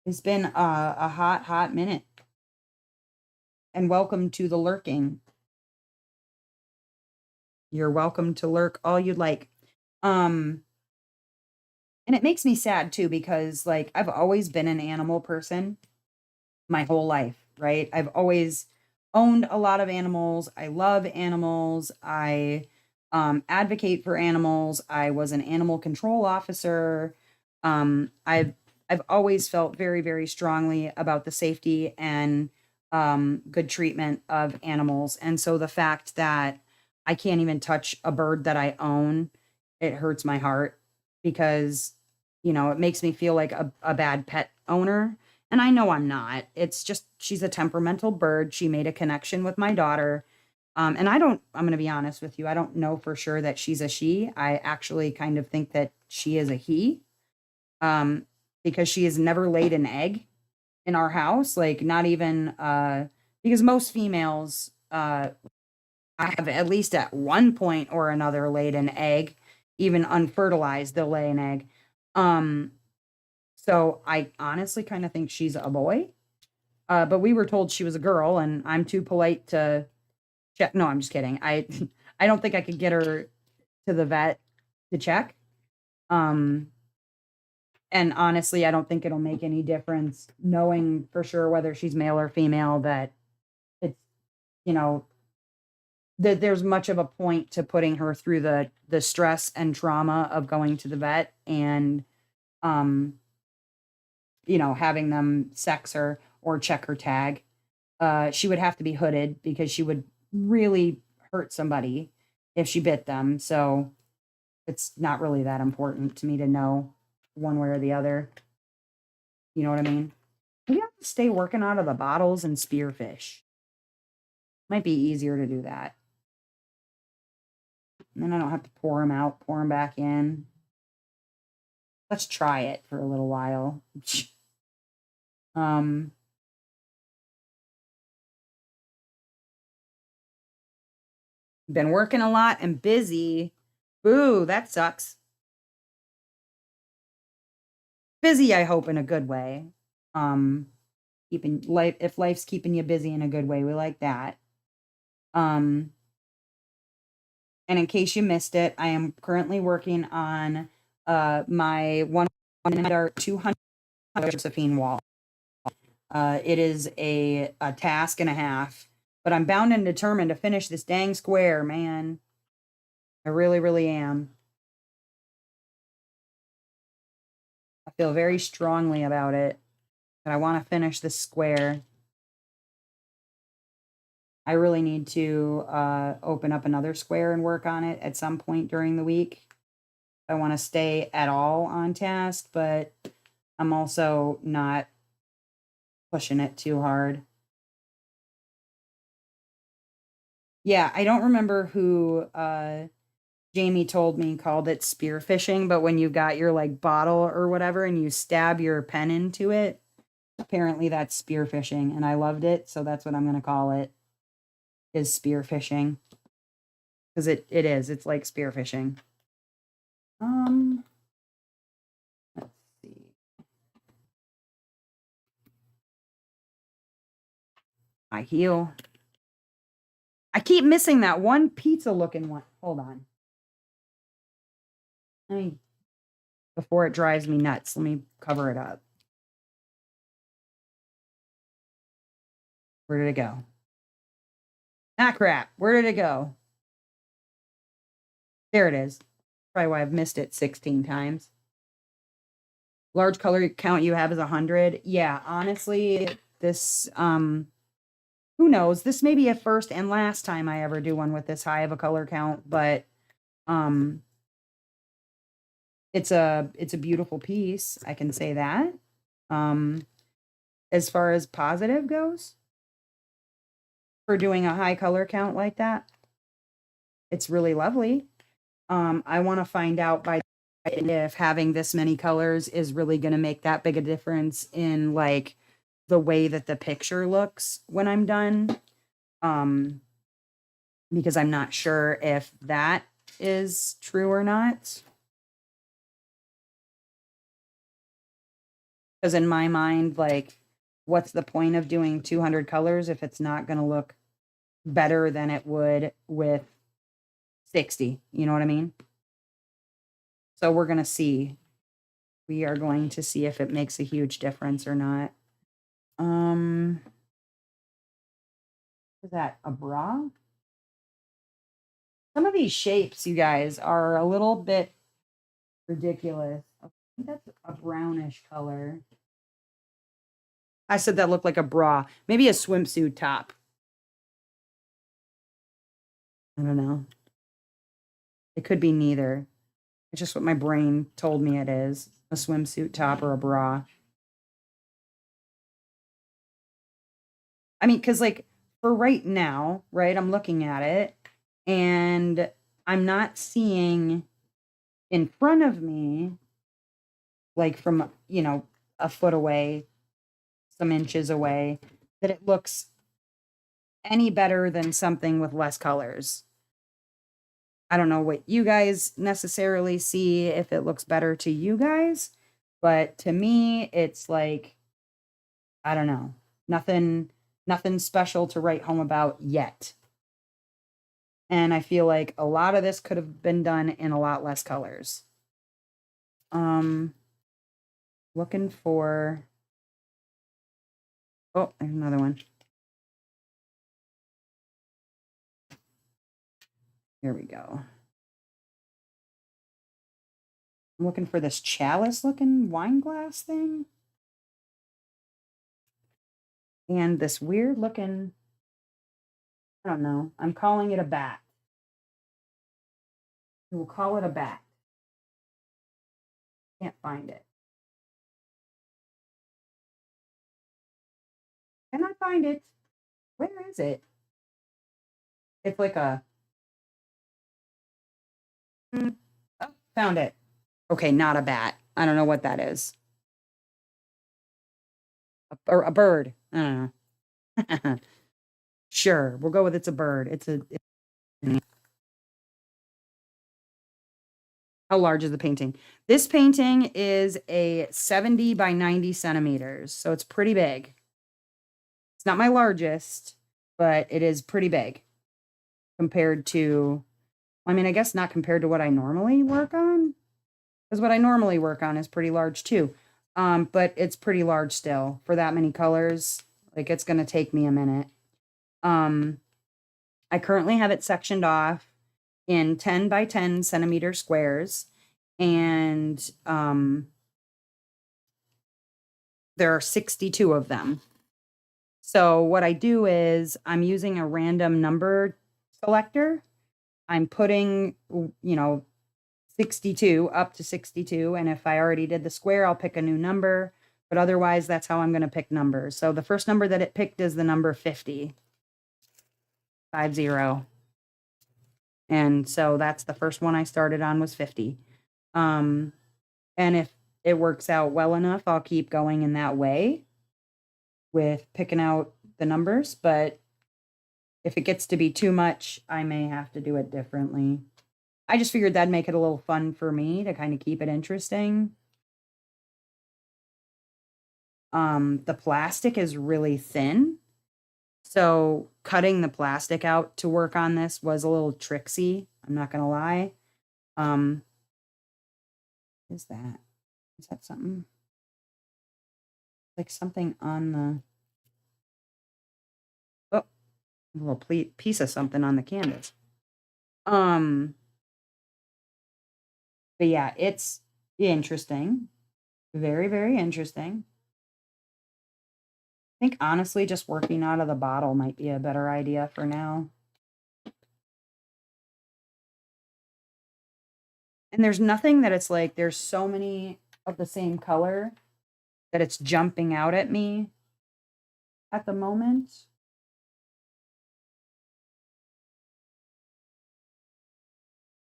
It's been a hot, hot minute. And welcome to the lurking. You're welcome to lurk all you'd like. And it makes me sad too, because like I've always been an animal person my whole life, right? I've always owned a lot of animals. I love animals. I advocate for animals. I was an animal control officer. I've always felt very, very strongly about the safety and good treatment of animals. And so the fact that I can't even touch a bird that I own, it hurts my heart because, it makes me feel like a bad pet owner. And I know I'm not. It's just she's a temperamental bird. She made a connection with my daughter. And I'm going to be honest with you, I don't know for sure that she's a she. I actually kind of think that she is a he, because she has never laid an egg in our house, like not even, because most females, I have at least at one point or another laid an egg, even unfertilized, they'll lay an egg. Um, so I honestly kind of think she's a boy. But we were told she was a girl, and I'm too polite to check. No, I'm just kidding. I don't think I could get her to the vet to check. Um, and honestly, I don't think it'll make any difference knowing for sure whether she's male or female. That it's you know that there's much of a point to putting her through the stress and trauma of going to the vet and um having them sex her or check her tag. She would have to be hooded because she would really hurt somebody if she bit them. So it's not really that important to me to know one way or the other. You know what I mean? Maybe I have to stay working out of the bottles and spearfish. Might be easier to do that. And then I don't have to pour them out, pour them back in. Let's try it for a little while. um, been working a lot and busy. Boo, that sucks. Busy, I hope, in a good way. Um, keeping life if life's keeping you busy in a good way, we like that. Um, and in case you missed it, I am currently working on my 200 Josephine wall. It is a task and a half, but I'm bound and determined to finish this dang square, man. I really, really am. I feel very strongly about it. but I want to finish this square. I really need to open up another square and work on it at some point during the week. I want to stay at all on task, but I'm also not pushing it too hard. Yeah, I don't remember who Jamie told me called it spear fishing, but when you've got your like bottle or whatever and you stab your pen into it, apparently that's spear fishing, and I loved it, so that's what I'm going to call it, is spear fishing, because it is. It's like spear fishing. Let's see. My heel. I keep missing that one pizza looking one. Hold on. Let me, before it drives me nuts, let me cover it up. Where did it go? Ah, crap. Where did it go? There it is. Probably why I've missed it 16 times. Large color count you have is 100. Yeah, honestly, this, who knows? This may be a first and last time I ever do one with this high of a color count, but, it's a beautiful piece. I can say that. As far as positive goes, for doing a high color count like that, it's really lovely. I want to find out by if having this many colors is really going to make that big a difference in like the way that the picture looks when I'm done. Because I'm not sure if that is true or not. Because in my mind, like, what's the point of doing 200 colors if it's not going to look better than it would with 60? You know what I mean? So we're going to see. We are going to see if it makes a huge difference or not. Is that a bra? Some of these shapes, you guys, are a little bit ridiculous. I think that's a brownish color. I said that looked like a bra. Maybe a swimsuit top. I don't know. It could be neither. It's just what my brain told me it is. A swimsuit top or a bra. I mean, because like for right now, right, I'm looking at it and I'm not seeing in front of me, like from, a foot away, some inches away, that it looks any better than something with less colors. I don't know what you guys necessarily see, if it looks better to you guys, but to me, it's like, I don't know, nothing special to write home about yet. And I feel like a lot of this could have been done in a lot less colors. Looking for, oh, there's another one. Here we go. I'm looking for this chalice looking wine glass thing. And this weird looking, I don't know, I'm calling it a bat. We'll call it a bat. Can't find it. Cannot find it. Where is it? It's like a, oh, found it. Okay, not a bat. I don't know what that is. Or a bird. I don't know. Sure, we'll go with it's a bird. How large is the painting? This painting is a 70 by 90 centimeters, so it's pretty big. It's not my largest, but it is pretty big compared to, I mean, I guess not compared to what I normally work on, because what I normally work on is pretty large too. But it's pretty large still for that many colors. Like, it's going to take me a minute. I currently have it sectioned off in 10 by 10 centimeter squares. And there are 62 of them. So what I do is I'm using a random number selector. I'm putting, 62 up to 62. And if I already did the square, I'll pick a new number. But otherwise, that's how I'm going to pick numbers. So the first number that it picked is the number 50. 50. And so that's the first one I started on was 50. And if it works out well enough, I'll keep going in that way with picking out the numbers. But if it gets to be too much, I may have to do it differently. I just figured that'd make it a little fun for me to kind of keep it interesting. The plastic is really thin. So cutting the plastic out to work on this was a little tricksy. I'm not going to lie. Is that something? Like something on the, oh, a little piece of something on the canvas. But yeah, it's interesting. Very, very interesting. I think honestly, just working out of the bottle might be a better idea for now. And there's nothing that it's like, there's so many of the same color that it's jumping out at me at the moment.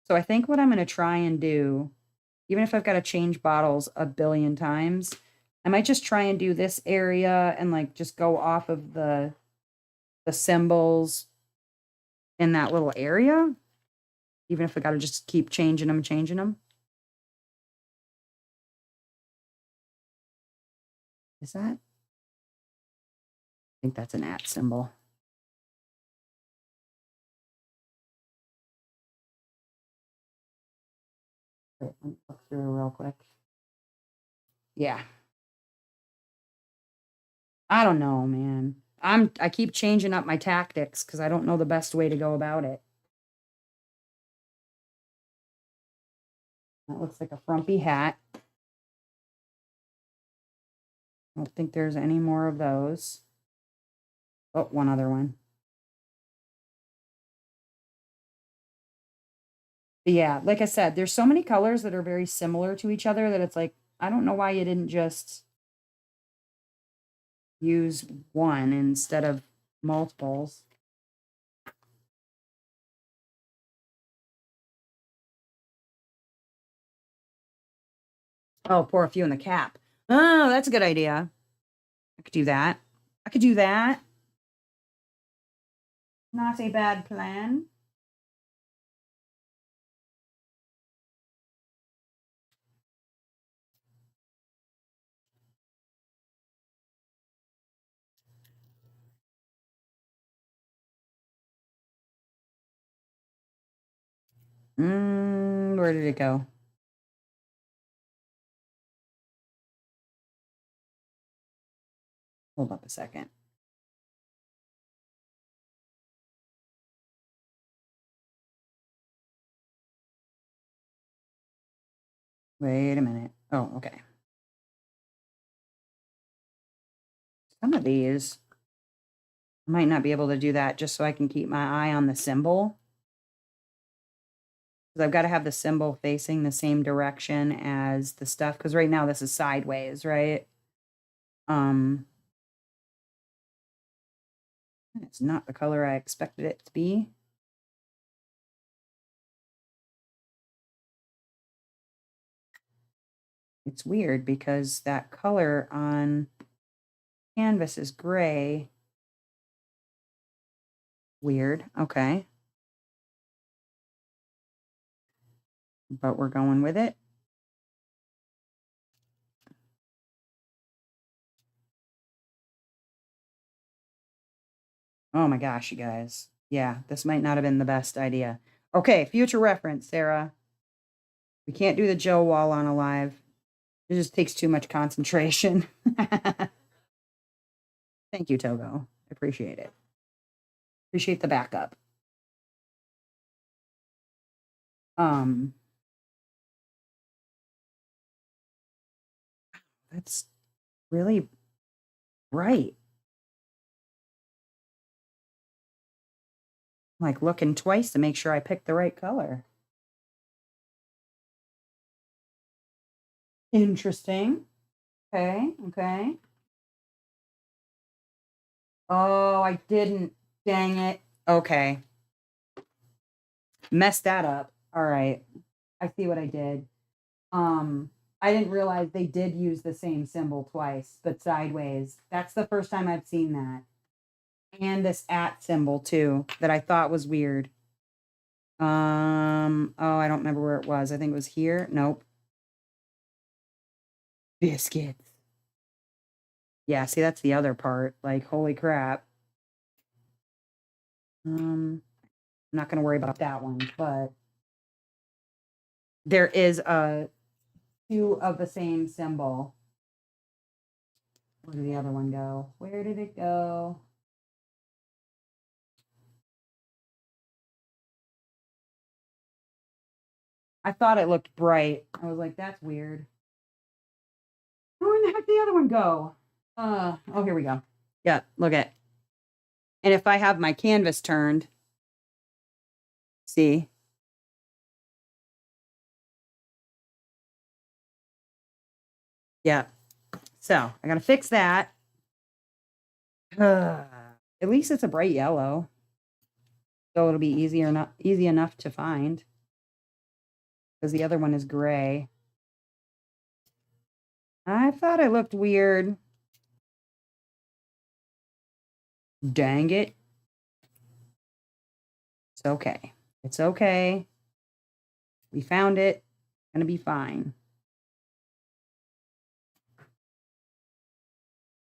So I think what I'm going to try and do, even if I've got to change bottles a billion times, I might just try and do this area and like just go off of the symbols in that little area, even if I got to just keep changing them. Is that? I think that's an @ symbol. Wait, let me look through real quick. Yeah. I don't know, man. I keep changing up my tactics because I don't know the best way to go about it. That looks like a frumpy hat. I don't think there's any more of those. Oh, one other one. But yeah, like I said, there's so many colors that are very similar to each other that it's like, I don't know why you didn't just use one instead of multiples. Oh, pour a few in the cap. Oh, that's a good idea. I could do that. I could do that. Not a bad plan. Where did it go? Hold up a second. Wait a minute. Oh, okay. Some of these, I might not be able to do that just so I can keep my eye on the symbol. Because I've got to have the symbol facing the same direction as the stuff. Because right now this is sideways, right? It's not the color I expected it to be. It's weird because that color on canvas is gray. Weird. Okay. But we're going with it. Oh my gosh, you guys. Yeah, this might not have been the best idea. Okay, future reference, Sarah. We can't do the Joe wall on a live. It just takes too much concentration. Thank you, Togo. I appreciate it. Appreciate the backup. That's really Right. Like looking twice to make sure I picked the right color. Interesting. Okay. Okay. Oh, I didn't. Dang it. Okay. Messed that up. All right. I see what I did. Um, I didn't realize they did use the same symbol twice, but sideways. That's the first time I've seen that. And this at symbol too, that I thought was weird. Oh, I don't remember where it was. I think it was here. Nope. Biscuits. Yeah, see, that's the other part. Like, holy crap. I'm not gonna worry about that one, but there is a two of the same symbol. Where did the other one go? Where did it go? I thought it looked bright. I was like, that's weird. Where in the heck did the other one go? Oh, here we go. Yeah, look at. And if I have my canvas turned, see? Yeah. So I gotta fix that. At least it's a bright yellow. So it'll be easy enough to find. Because the other one is gray. I thought it looked weird. Dang it. It's okay. It's okay. We found it. Gonna be fine.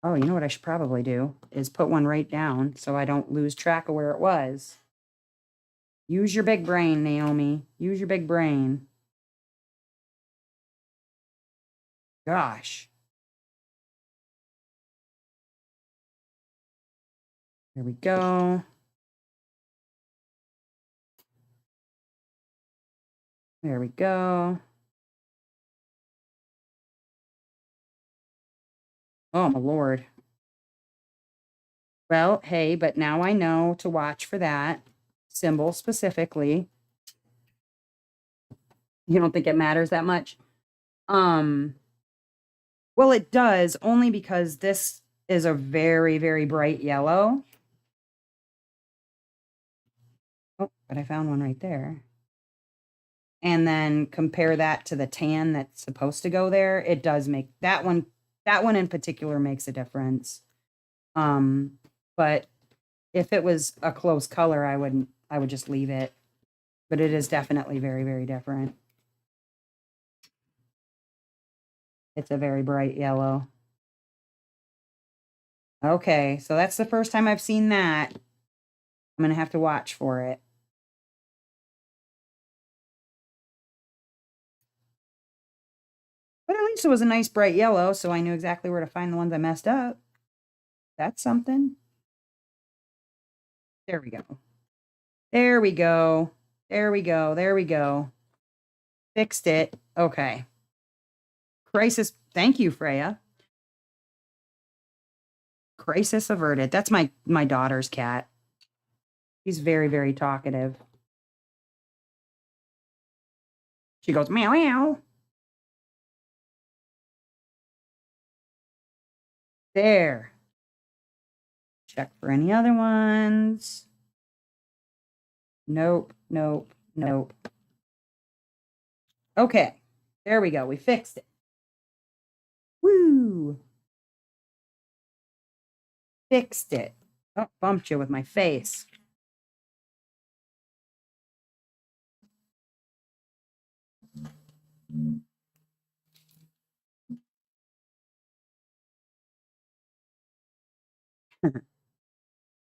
Oh, you know what I should probably do is put one right down so I don't lose track of where it was. Use your big brain, Naomi. Use your big brain. Gosh. Here we go. There we go. Oh, my Lord. Well, hey, but now I know to watch for that symbol specifically. You don't think it matters that much? Um, well, it does only because this is a very, very bright yellow. Oh, but I found one right there. And then compare that to the tan that's supposed to go there. It does make that one in particular makes a difference. But if it was a close color, I would just leave it. But it is definitely very, very different. It's a very bright yellow. Okay, so that's the first time I've seen that. I'm gonna have to watch for it. But at least it was a nice bright yellow, so I knew exactly where to find the ones I messed up. That's something. There we go. There we go. There we go. There we go. Fixed it. Okay. Crisis. Thank you, Freya. Crisis averted. That's my daughter's cat. She's very, very talkative. She goes meow meow. There. Check for any other ones. Nope, nope, nope. Okay. There we go. We fixed it. Woo. Fixed it. Oh, bumped you with my face.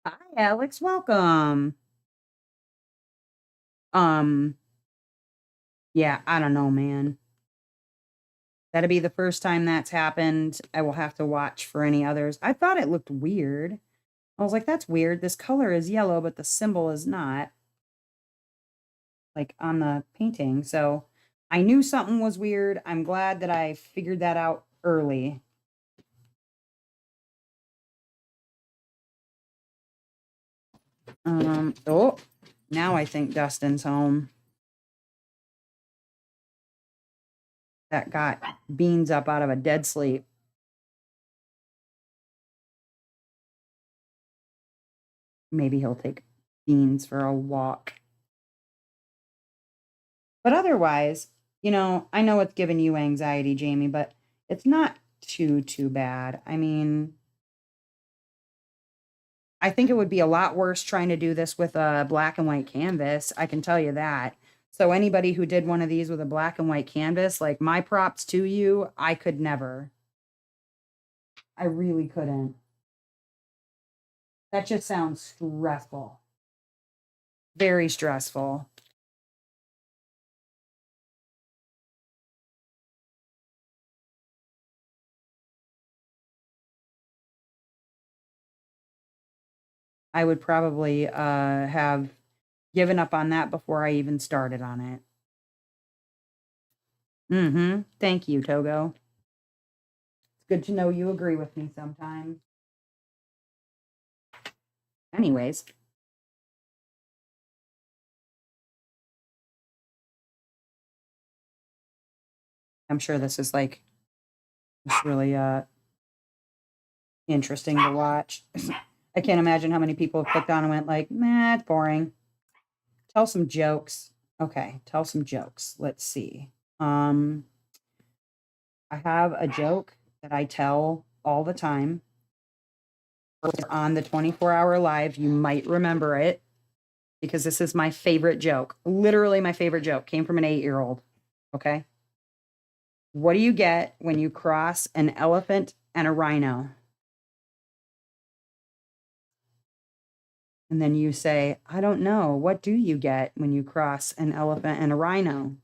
Hi, Alex. Welcome. Um, yeah, I don't know, man. That'll be the first time that's happened. I will have to watch for any others. I thought it looked weird. I was like, that's weird. This color is yellow, but the symbol is not, like on the painting. So I knew something was weird. I'm glad that I figured that out early. Oh, now I think Dustin's home. That got Beans up out of a dead sleep. Maybe he'll take Beans for a walk. But otherwise, I know it's giving you anxiety, Jamie, but it's not too bad. I mean, I think it would be a lot worse trying to do this with a black and white canvas. I can tell you that. So anybody who did one of these with a black and white canvas, like my props to you, I could never. I really couldn't. That just sounds stressful. Very stressful. I would probably have given up on that before I even started on it. Mm-hmm. Thank you, Togo. It's good to know you agree with me sometimes. Anyways. I'm sure this is like really interesting to watch. I can't imagine how many people have clicked on and went like, nah, it's boring. Tell some jokes. Okay, tell some jokes. Let's see. I have a joke that I tell all the time. On the 24-hour live, you might remember it because this is my favorite joke. Literally my favorite joke. Came from an 8-year-old. Okay. What do you get when you cross an elephant and a rhino? And then you say, I don't know. What do you get when you cross an elephant and a rhino?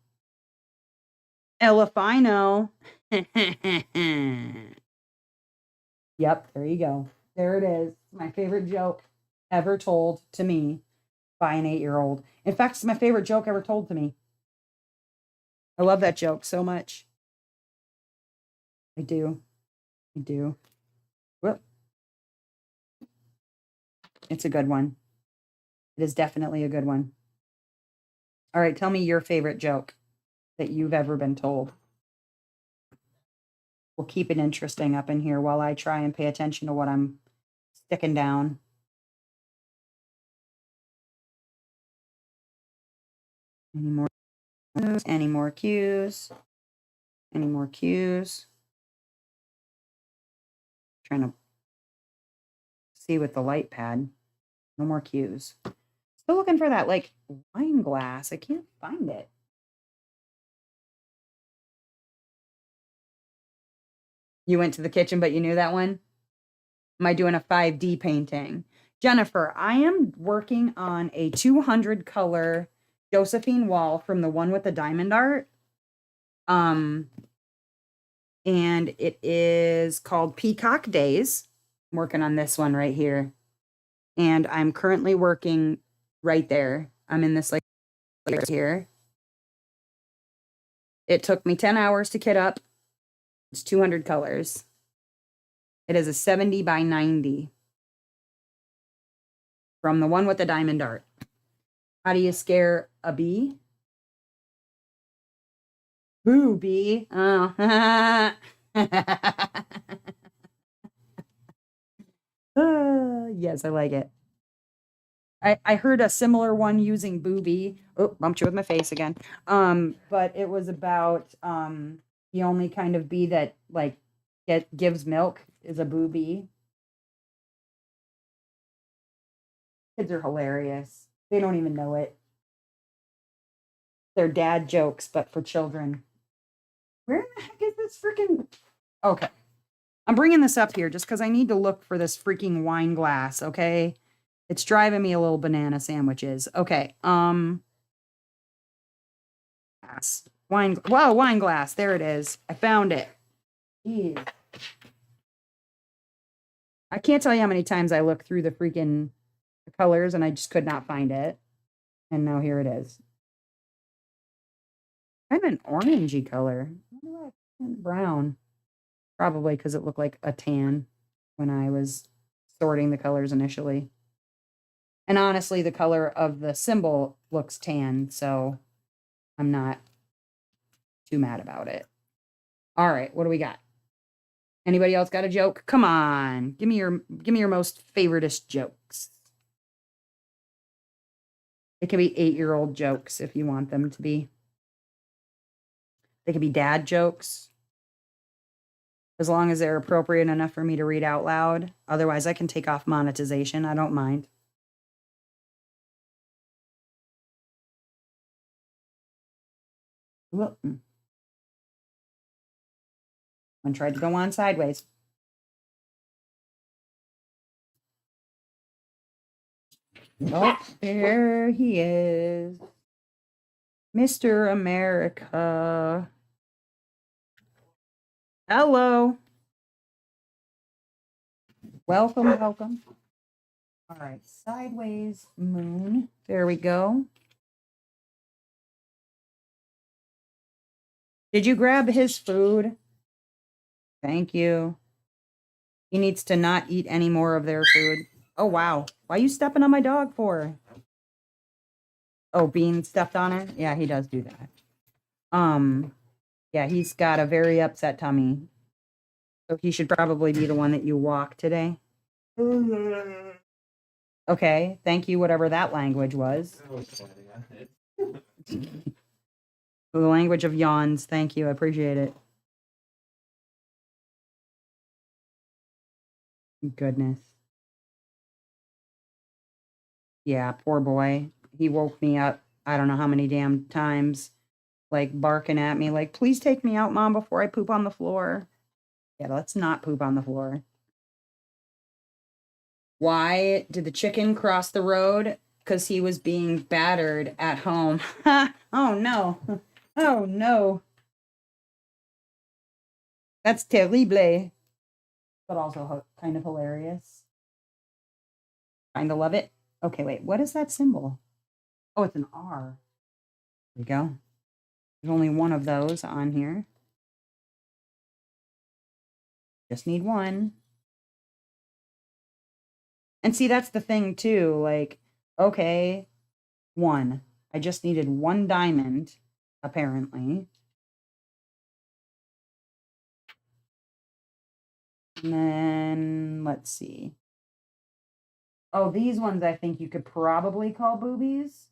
Elephino. Yep, there you go. There it is. My favorite joke ever told to me by an 8-year-old. In fact, it's my favorite joke ever told to me. I love that joke so much. I do. I do. Whoop. It's a good one. It is definitely a good one. All right, tell me your favorite joke that you've ever been told. We'll keep it interesting up in here while I try and pay attention to what I'm sticking down. Any more cues? Any more cues? Any more cues? Trying to see with the light pad. No more cues. Still looking for that like wine glass. I can't find it. You went to the kitchen, but you knew that one? Am I doing a 5D painting? Jennifer, I am working on a 200 color Josephine wall from the one with the diamond art. And it is called Peacock Daze. I'm working on this one right here. And I'm currently working right there. I'm in this like right here. It took me 10 hours to kit up. It's 200 colors. It is a 70 by 90 from the one with the diamond art. How do you scare a bee? Boo, bee. Oh. Yes, I like it. I heard a similar one using booby. Oh, bumped you with my face again. But it was about the only kind of bee that like gives milk is a booby. Kids are hilarious. They don't even know it. They're dad jokes, but for children. Where the heck is this freaking? Okay. I'm bringing this up here just because I need to look for this freaking wine glass, okay? It's driving me a little banana sandwiches. Okay. Glass. Wine glass. There it is. I found it. Jeez. I can't tell you how many times I looked through the freaking colors and I just could not find it. And now here it is. Kind of an orangey color. Brown. Probably because it looked like a tan when I was sorting the colors initially. And honestly, the color of the symbol looks tan, so I'm not too mad about it. All right, what do we got? Anybody else got a joke? Come on, give me your most favoritist jokes. It can be 8-year-old jokes if you want them to be. They could be dad jokes, as long as they're appropriate enough for me to read out loud. Otherwise, I can take off monetization. I don't mind. Whoop. One tried to go on sideways. Oh, there he is. Mr. America. Hello. Welcome, welcome. All right, sideways moon. There we go. Did you grab his food? Thank you. He needs to not eat any more of their food. Oh, wow. Why are you stepping on my dog for? Oh, Bean stepped on her? Yeah, he does do that. Yeah, he's got a very upset tummy. So he should probably be the one that you walk today. Okay, thank you, whatever that language was. The language of yawns. Thank you. I appreciate it. Goodness. Yeah, poor boy. He woke me up, I don't know how many damn times, like barking at me, like, please take me out, Mom, before I poop on the floor. Yeah, let's not poop on the floor. Why did the chicken cross the road? Because he was being battered at home. Oh, no. Oh, no. That's terrible. But also kind of hilarious. Kind of love it. Okay, wait. What is that symbol? Oh, it's an R. There we go. There's only one of those on here. Just need one. And see, that's the thing too. Like, okay, one. I just needed one diamond, apparently. And then let's see. Oh, these ones I think you could probably call boobies.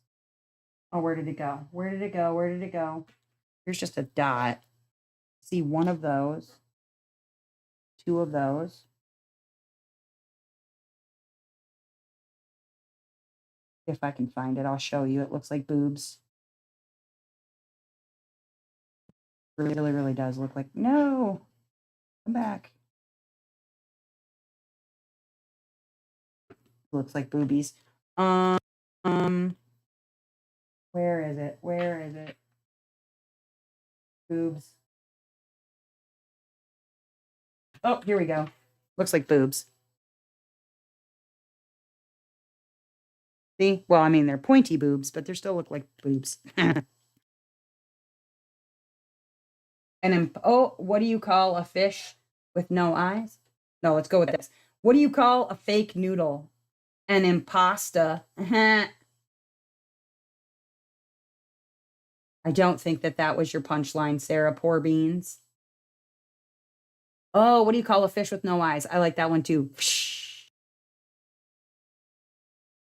Oh, where did it go? Where did it go? Where did it go? Here's just a dot. See, one of those, two of those. If I can find it, I'll show you. It looks like boobs. Really, really does look like. No, come back. Looks like boobies. Where is it? Where is it? Boobs. Oh, here we go. Looks like boobs. See? Well, I mean, they're pointy boobs, but they still look like boobs. Oh, what do you call a fish with no eyes? No, let's go with this. What do you call a fake noodle? An impasta. I don't think that was your punchline, Sarah. Poor beans. Oh, what do you call a fish with no eyes? I like that one too.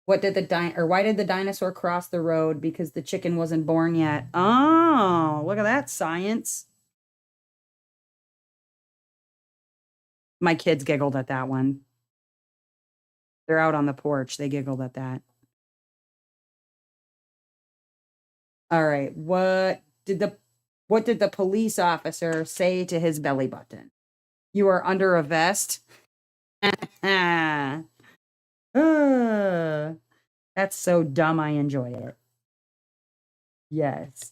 What did why did the dinosaur cross the road? Because the chicken wasn't born yet. Oh, look at that science. My kids giggled at that one. They're out on the porch. They giggled at that. All right. What did the police officer say to his belly button? You are under a vest. That's so dumb. I enjoy it. Yes.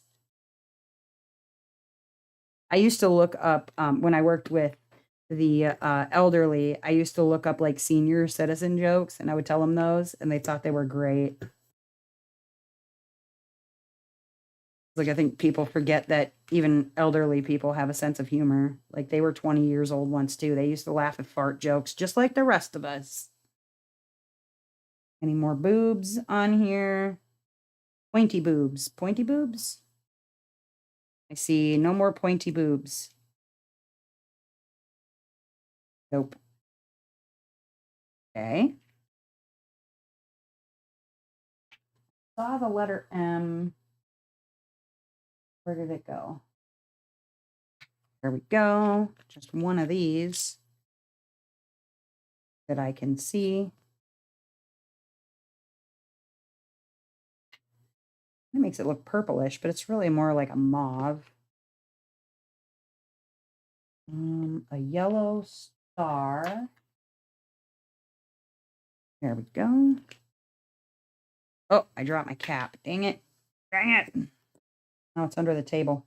I used to look up when I worked with the elderly. I used to look up like senior citizen jokes, and I would tell them those, and they thought they were great. Like, I think people forget that even elderly people have a sense of humor. Like, they were 20 years old once too. They used to laugh at fart jokes just like the rest of us. Any more boobs on here? Pointy boobs. Pointy boobs? I see no more pointy boobs. Nope. Okay. Saw the letter M. Where did it go? There we go. Just one of these that I can see. It makes it look purplish, but it's really more like a mauve. A yellow star. There we go. Oh, I dropped my cap. Dang it. Dang it. Oh, it's under the table.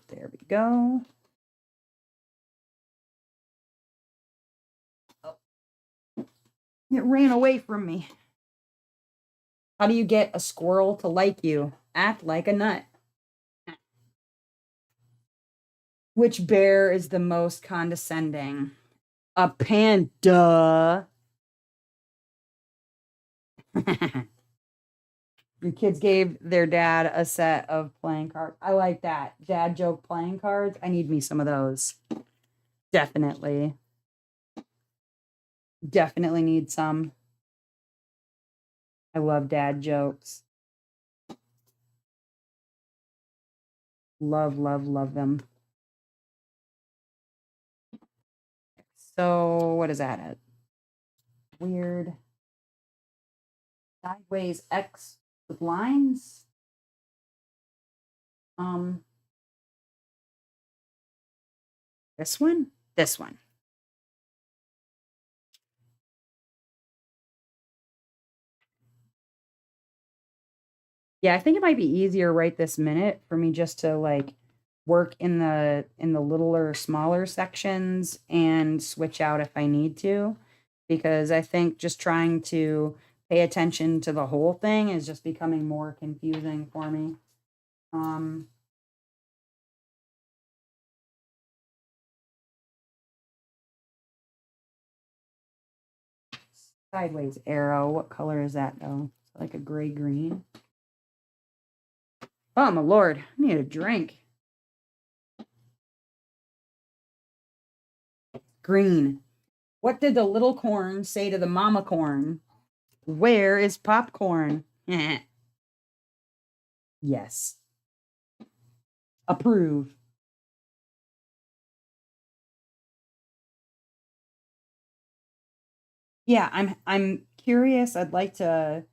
There we go. Oh. It ran away from me. How do you get a squirrel to like you? Act like a nut. Which bear is the most condescending? A panda. Your kids gave their dad a set of playing cards. I like that. Dad joke playing cards. I need me some of those. Definitely. Definitely need some. I love dad jokes. Love, love, love them. So what is that at? Weird. Sideways X with lines. This one? This one. Yeah, I think it might be easier right this minute for me just to like work in the littler, smaller sections and switch out if I need to, because I think just trying to pay attention to the whole thing is just becoming more confusing for me. Sideways arrow. What color is that though? It's like a gray green. Oh my lord, I need a drink. Green. What did the little corn say to the mama corn? Where is popcorn? Yes. Approve. Yeah, I'm curious. I'd like to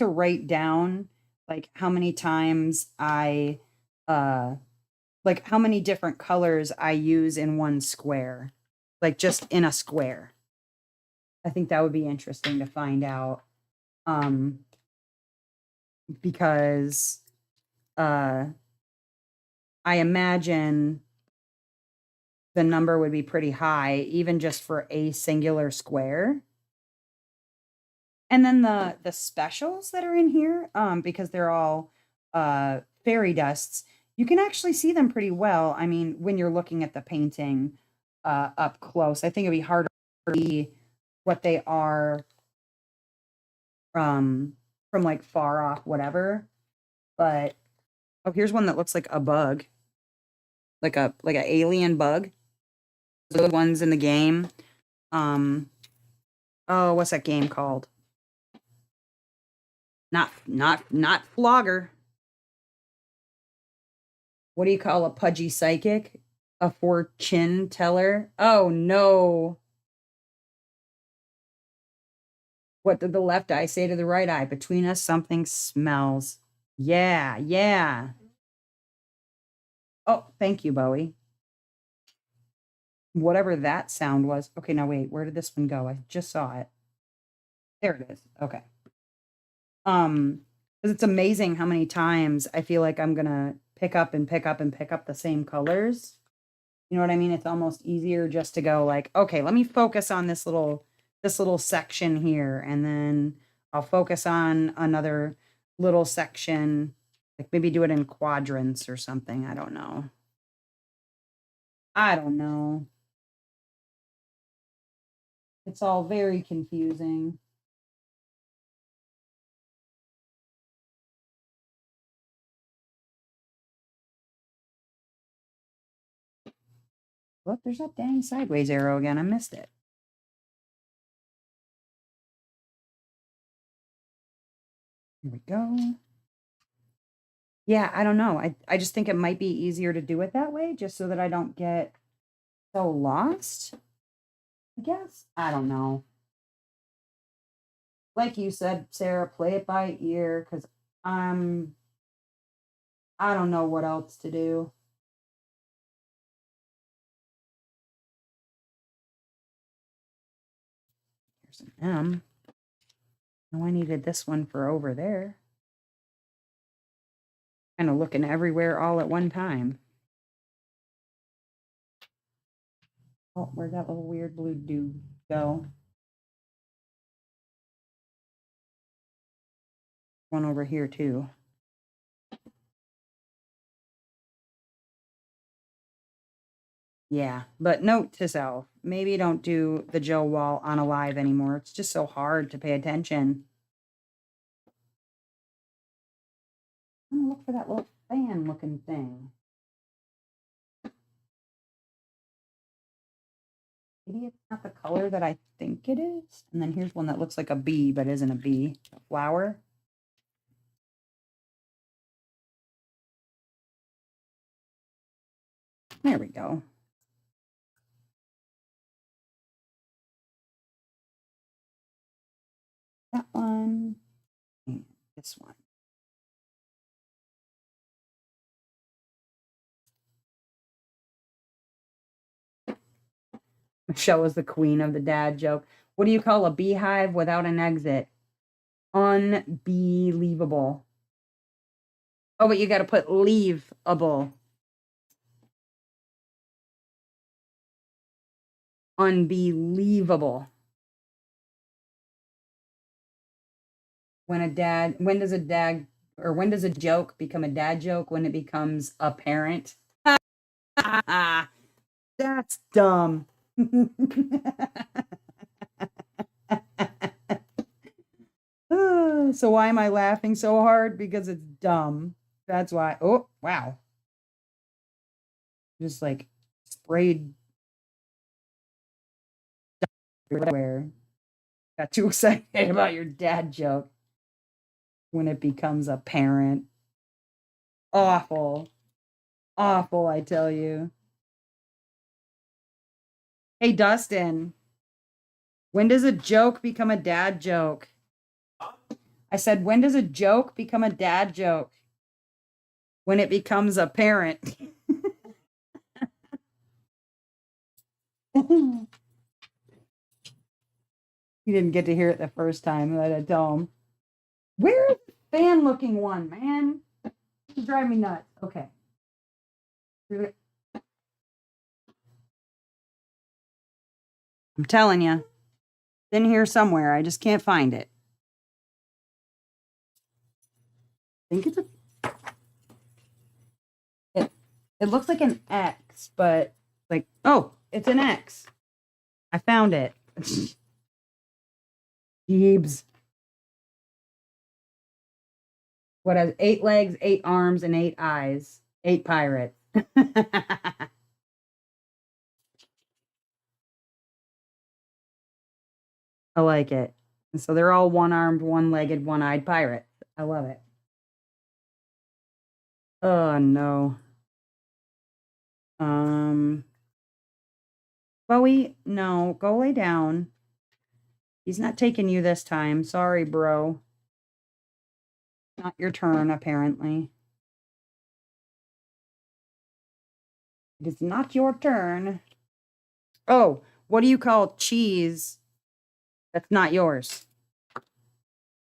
write down like how many times I like how many different colors I use in one square. Like just in a square. I think that would be interesting to find out. Um because uh I imagine the number would be pretty high even just for a singular square. And then the specials that are in here, because they're all fairy dusts, you can actually see them pretty well. I mean, when you're looking at the painting up close, I think it'd be harder to see what they are from like far off, whatever. But oh, here's one that looks like a bug, like an alien bug. The ones in the game. Oh, what's that game called? Not Flogger. What do you call a pudgy psychic? A fortune teller? Oh no. What did the left eye say to the right eye? Between us, something smells. Yeah, yeah. Oh, thank you, Bowie. Whatever that sound was. Okay, now wait, where did this one go? I just saw it. There it is. Okay. Because it's amazing how many times I feel like I'm gonna pick up and pick up and pick up the same colors. You know what I mean? It's almost easier just to go like, okay, let me focus on this little section here, and then I'll focus on another little section Like maybe do it in quadrants or something. I don't know. I don't know. It's all very confusing. Look, there's that dang sideways arrow again. I missed it. Here we go. Yeah, I don't know. I just think it might be easier to do it that way just so that I don't get so lost. I guess. I don't know. Like you said, Sarah, play it by ear because I'm I don't know what else to do. Here's an M. Oh, I needed this one for over there. Kind of looking everywhere all at one time. Oh, where'd that little weird blue dude go? One over here too. Yeah, but note to self, maybe don't do the Joe Wall on a live anymore. It's just so hard to pay attention. I'm gonna look for that little fan looking thing. Maybe it's not the color that I think it is. And then here's one that looks like a bee, but isn't a bee. A flower. There we go. That one. And this one. Michelle was the queen of the dad joke. What do you call a beehive without an exit? Unbelievable. Oh, but you got to put leaveable. Unbelievable. When does a joke become a dad joke? When it becomes apparent. That's dumb. So why am I laughing so hard? Because it's dumb. That's why. Oh, wow. Just like sprayed everywhere. Got too excited about your dad joke when it becomes apparent. Awful. Awful, I tell you. Hey, Dustin, when does a joke become a dad joke? I said, when does a joke become a dad joke? When it becomes apparent. You didn't get to hear it the first time at a dome. Where is the fan looking one, man? You drive me nuts. Okay. I'm telling you. It's in here somewhere. I just can't find it. I think it's it looks like an X, but like, oh, it's an X. I found it. Jeebs. What has 8 legs, 8 arms, and 8 eyes? 8 pirates. I like it. And so they're all one-armed, one-legged, one-eyed pirates. I love it. Oh no. Um Bowie, no, go lay down. He's not taking you this time. Sorry, bro. Not your turn, apparently. It is not your turn. Oh, what do you call cheese? That's not yours.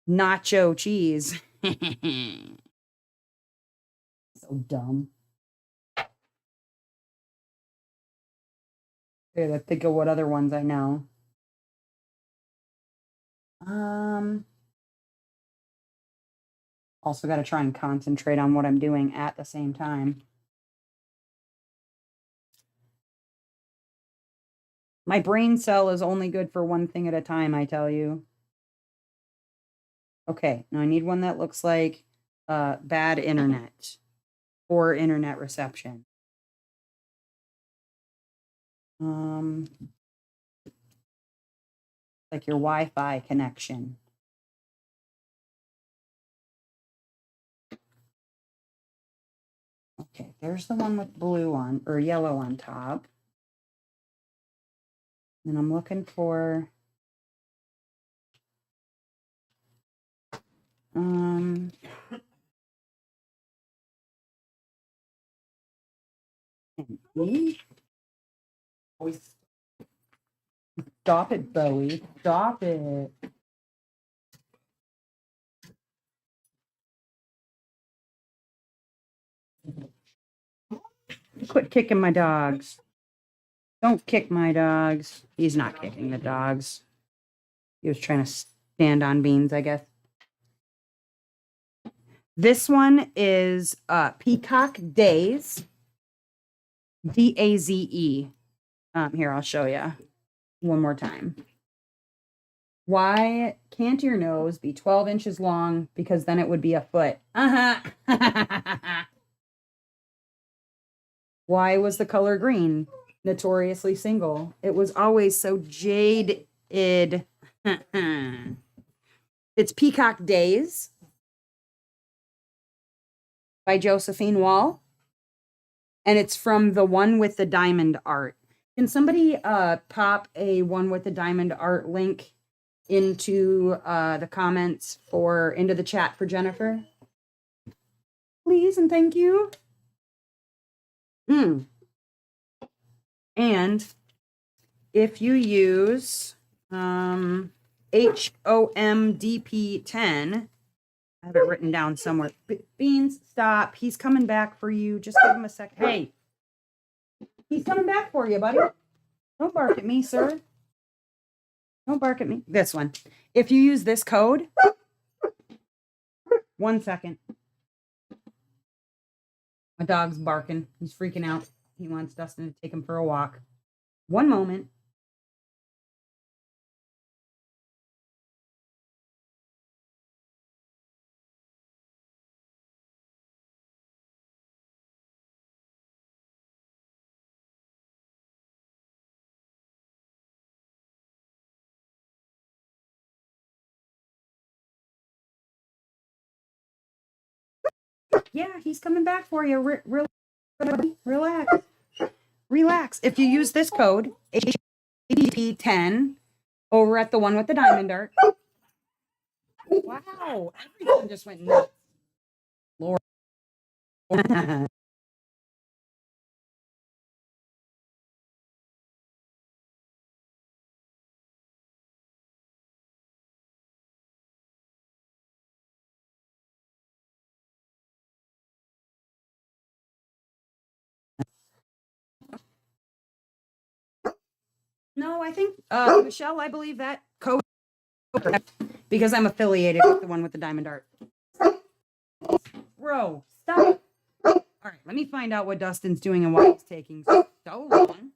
Nacho cheese. So dumb. I gotta think of what other ones I know. Um, Also got to try and concentrate on what I'm doing at the same time. My brain cell is only good for one thing at a time, I tell you. Okay, now I need one that looks like bad internet or internet reception. Like your Wi-Fi connection. Okay, there's the one with blue on or yellow on top. And I'm looking for E. Stop it, Bowie. Stop it. Quit kicking my dogs. Don't kick my dogs. He's not kicking the dogs. He was trying to stand on beans, I guess. This one is Peacock Daze. Daze. Here, I'll show you one more time. Why can't your nose be 12 inches long? Because then it would be a foot. Why was the color green notoriously single? It was always so jaded. It's Peacock Daze by Josephine Wall. And it's from the one with the diamond art. Can somebody pop a one with the diamond art link into the comments into the chat for Jennifer? Please and thank you. And if you use HOMDP10, I have it written down somewhere. Beans, stop. He's coming back for you. Just give him a second. Hey, he's coming back for you, buddy. Don't bark at me, sir. Don't bark at me. This one. If you use this code, 1 second. My dog's barking. He's freaking out. He wants Dustin to take him for a walk. 1 moment. Yeah, he's coming back for you. Relax. Relax. If you use this code, HDP10, over at the one with the diamond art. Wow, everything just went nuts. Lord. No, I think, Michelle, I believe that code, because I'm affiliated with the one with the diamond art. Bro, stop. All right, let me find out what Dustin's doing and why he's taking so long.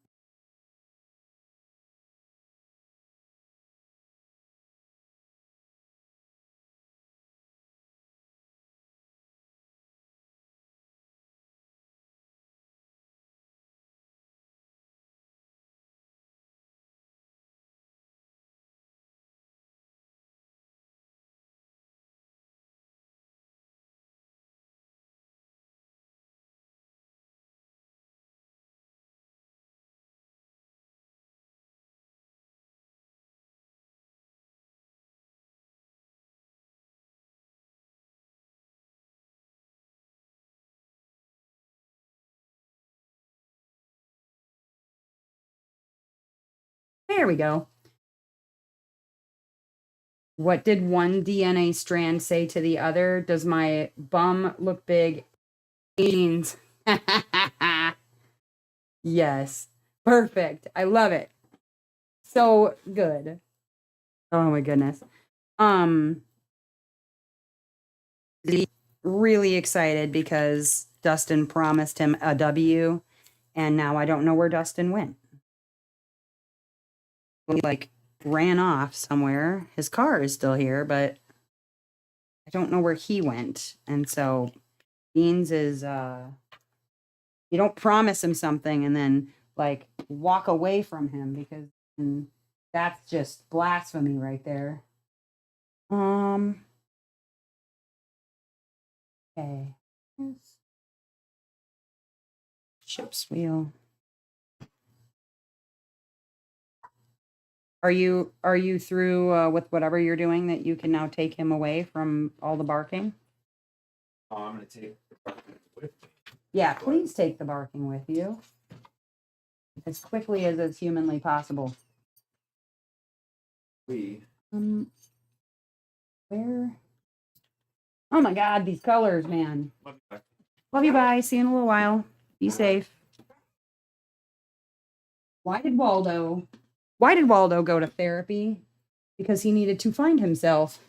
There we go. What did one DNA strand say to the other? Does my bum look big? Jeans. Yes. Perfect. I love it. So good. Oh my goodness. really excited because Dustin promised him a W, and now I don't know where Dustin went. He like ran off somewhere. His car is still here, but I don't know where he went. And so Beans is you don't promise him something and then like walk away from him because that's just blasphemy right there. Okay. Ship's wheel. Are you through with whatever you're doing that you can now take him away from all the barking? Oh, I'm gonna take the barking with me. Yeah, please take the barking with you as quickly as is humanly possible. Where? Oh my God, these colors, man. Love you, bye. See you in a little while. Be safe. Why did Waldo go to therapy? Because he needed to find himself.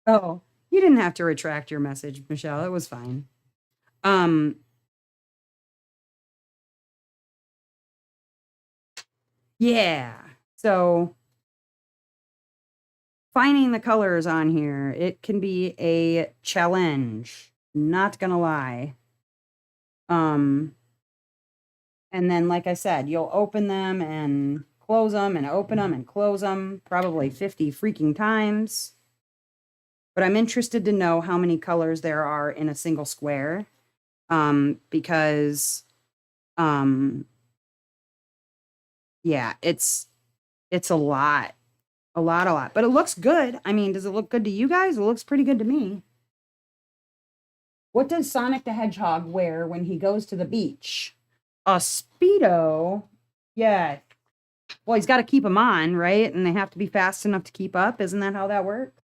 Oh, you didn't have to retract your message, Michelle. It was fine. Yeah. So finding the colors on here, it can be a challenge. Not gonna lie. And then, like I said, you'll open them and close them and open them and close them probably 50 freaking times. But I'm interested to know how many colors there are in a single square. Because yeah, it's a lot. A lot. But it looks good. I mean, does it look good to you guys? It looks pretty good to me. What does Sonic the Hedgehog wear when he goes to the beach? A Speedo? Yeah. Well, he's got to keep them on, right? And they have to be fast enough to keep up. Isn't that how that works?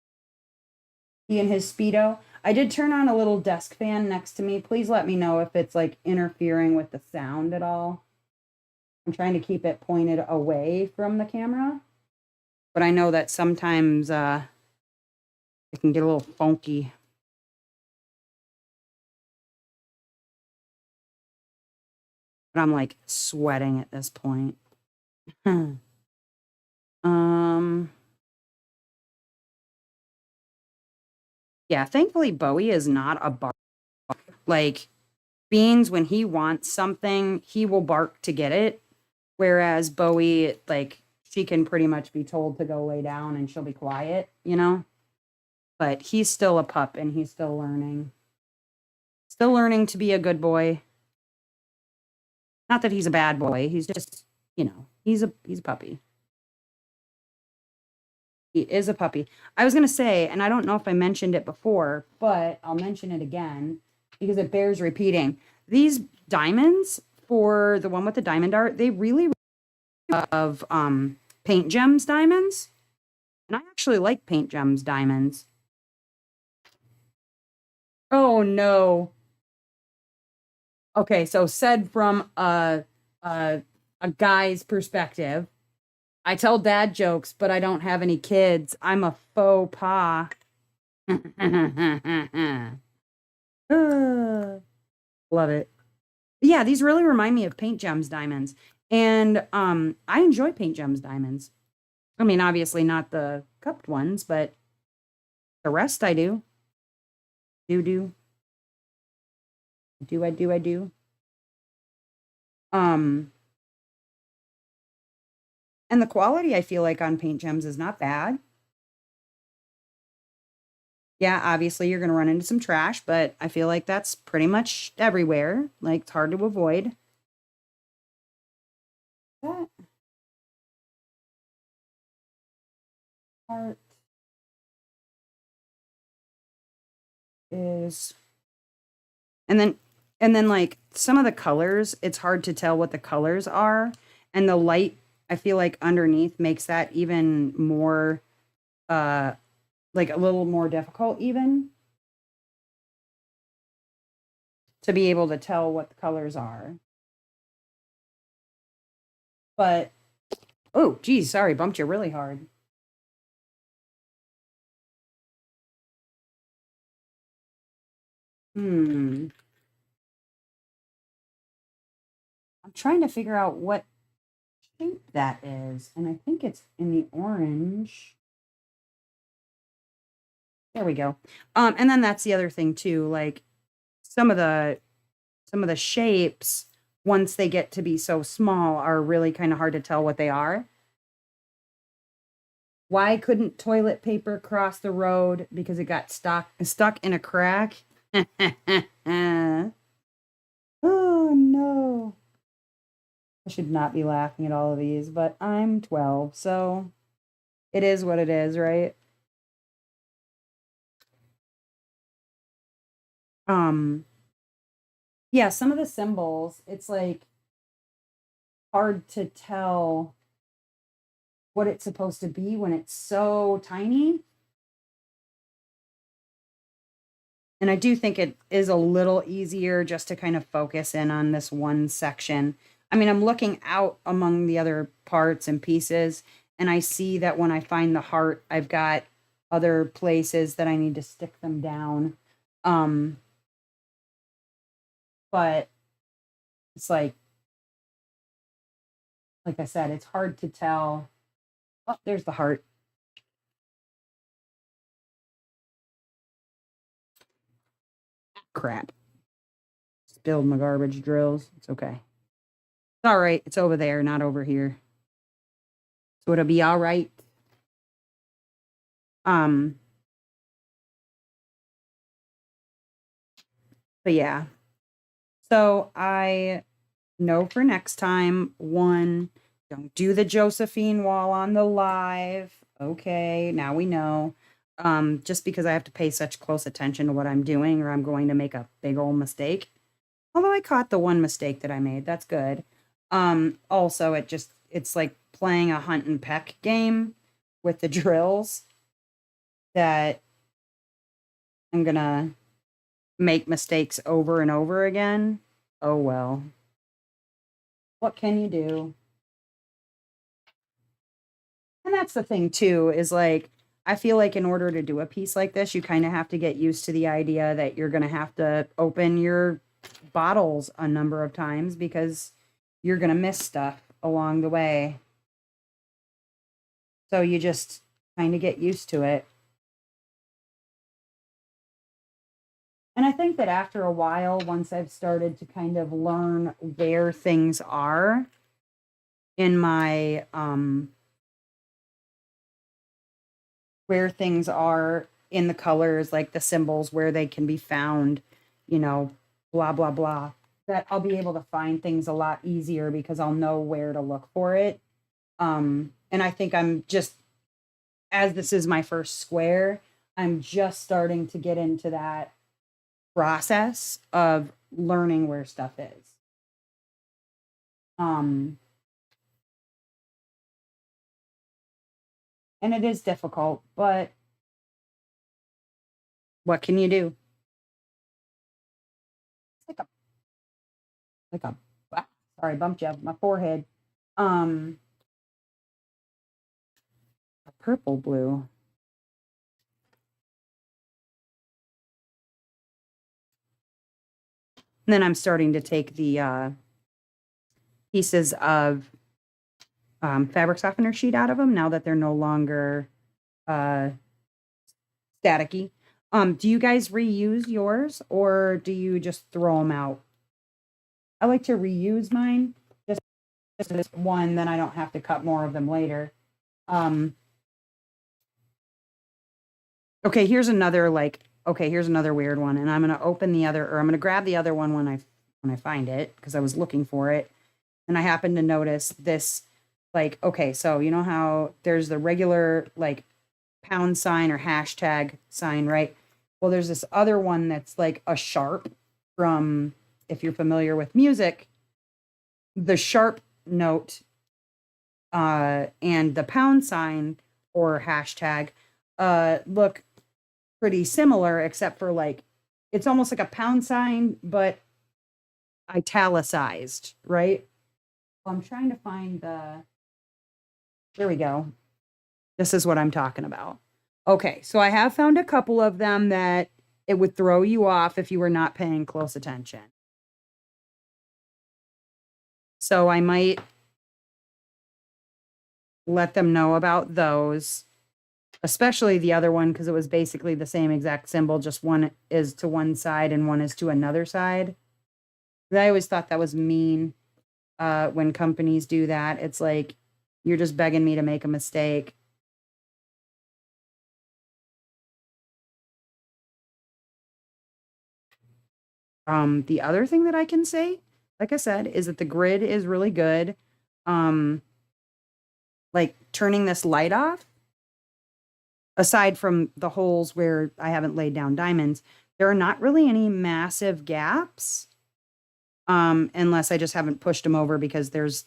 He and his Speedo. I did turn on a little desk fan next to me. Please let me know if it's like interfering with the sound at all. I'm trying to keep it pointed away from the camera. But I know that sometimes it can get a little funky. But I'm like sweating at this point. Yeah, thankfully Bowie is not a bark. Like Beans, when he wants something, he will bark to get it. Whereas Bowie, like, she can pretty much be told to go lay down and she'll be quiet, you know? But he's still a pup and he's still learning. Still learning to be a good boy. Not that he's a bad boy. He's just, he's a puppy. He is a puppy. I was gonna say, and I don't know if I mentioned it before, but I'll mention it again because it bears repeating. These diamonds for the one with the diamond art, they really of Paint Gems diamonds. And I actually like Paint Gems diamonds. Oh no. Okay, so said from a guy's perspective, I tell dad jokes, but I don't have any kids. I'm a faux pas. Love it. Yeah, these really remind me of Paint Gems diamonds. And I enjoy Paint Gems diamonds. I mean, obviously not the cupped ones, but the rest I do. Do. I do. And the quality I feel like on Paint Gems is not bad. Yeah, obviously you're going to run into some trash, but I feel like that's pretty much everywhere. Like it's hard to avoid. That part is and then like some of the colors, it's hard to tell what the colors are, and the light I feel like underneath makes that even more like a little more difficult even to be able to tell what the colors are. But oh, geez, sorry, bumped you really hard. I'm trying to figure out what shape that is, and I think it's in the orange. There we go. And then that's the other thing too, like some of the shapes, once they get to be so small, are really kind of hard to tell what they are. Why couldn't toilet paper cross the road? Because it got stuck in a crack. Oh no. I should not be laughing at all of these, but I'm 12, so it is what it is, right? Um, yeah, some of the symbols, it's like hard to tell what it's supposed to be when it's so tiny. And I do think it is a little easier just to kind of focus in on this one section. I mean, I'm looking out among the other parts and pieces, and I see that when I find the heart, I've got other places that I need to stick them down. Um, but it's like I said, it's hard to tell. Oh, there's the heart. Crap. Spilled my garbage drills. It's okay. It's all right. It's over there, not over here. So it'll be all right. Um, but yeah. So I know for next time, one, don't do the Josephine wall on the live. Okay, now we know. Just because I have to pay such close attention to what I'm doing, or I'm going to make a big old mistake. Although I caught the one mistake that I made, that's good. Also, it's like playing a hunt and peck game with the drills that I'm gonna make mistakes over and over again. Oh well. What can you do? And that's the thing too, is like I feel like in order to do a piece like this, you kind of have to get used to the idea that you're going to have to open your bottles a number of times because you're going to miss stuff along the way. So you just kind of get used to it. And I think that after a while, once I've started to kind of learn where things are in my where things are in the colors, like the symbols, where they can be found, you know, blah, blah, blah, that I'll be able to find things a lot easier because I'll know where to look for it. And I think I'm just, as this is my first square, I'm just starting to get into that process of learning where stuff is. Um, and it is difficult, but what can you do? It's sorry, bumped you my forehead. Um, a purple blue. And then I'm starting to take the pieces of fabric softener sheet out of them now that they're no longer uh, staticky. Do you guys reuse yours or do you just throw them out? I like to reuse mine just this one, then I don't have to cut more of them later. Okay, here's another here's another weird one, and I'm gonna open the other, or I'm gonna grab the other one when I find it because I was looking for it, and I happened to notice this. Like, okay, so you know how there's the regular like pound sign or hashtag sign, right? Well, there's this other one that's like a sharp from, if you're familiar with music, the sharp note and the pound sign or hashtag look pretty similar, except for like it's almost like a pound sign, but italicized, right? Well, I'm trying to find there we go. This is what I'm talking about. Okay, so I have found a couple of them that it would throw you off if you were not paying close attention. So I might let them know about those, especially the other one, because it was basically the same exact symbol, just one is to one side and one is to another side. I always thought that was mean when companies do that. It's like, you're just begging me to make a mistake. The other thing that I can say, like I said, is that the grid is really good. Like turning this light off, aside from the holes where I haven't laid down diamonds, there are not really any massive gaps. Unless I just haven't pushed them over because there's,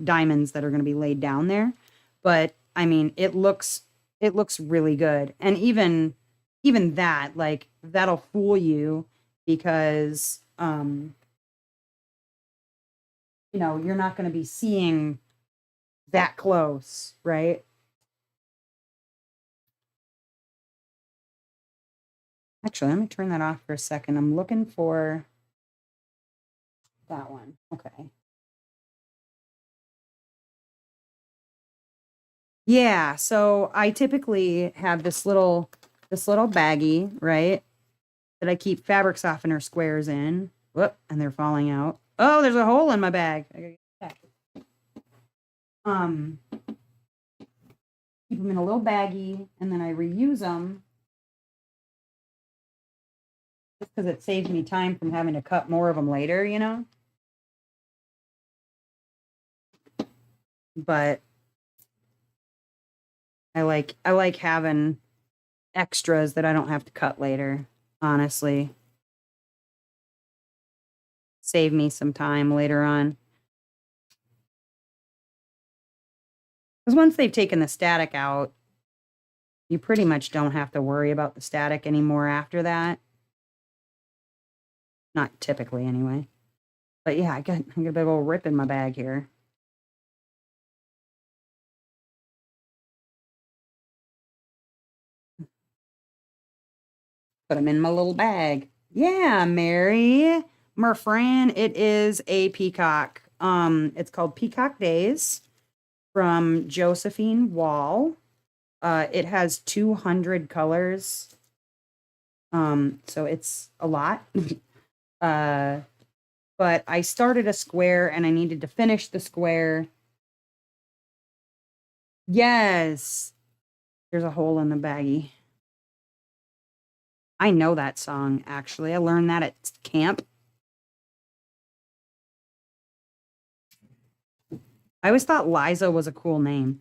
diamonds that are going to be laid down there. But I mean, it looks really good. And even that, like, that'll fool you because, you're not going to be seeing that close, right? Actually, let me turn that off for a second. I'm looking for that one. Okay. Yeah, so I typically have this little baggie, right? That I keep fabric softener squares in. Whoop, and they're falling out. Oh, there's a hole in my bag. I gotta get that. Keep them in a little baggie, and then I reuse them just because it saves me time from having to cut more of them later, But I like having extras that I don't have to cut later, honestly. Save me some time later on. Because once they've taken the static out, you pretty much don't have to worry about the static anymore after that. Not typically, anyway. But yeah, I got a big old rip in my bag here. Put them in my little bag. Yeah, Mary Merfran. It is a peacock. It's called Peacock Daze from Josephine Wall. It has 200 colors. So it's a lot. But I started a square and I needed to finish the square. Yes. There's a hole in the baggie. I know that song, actually. I learned that at camp. I always thought Liza was a cool name.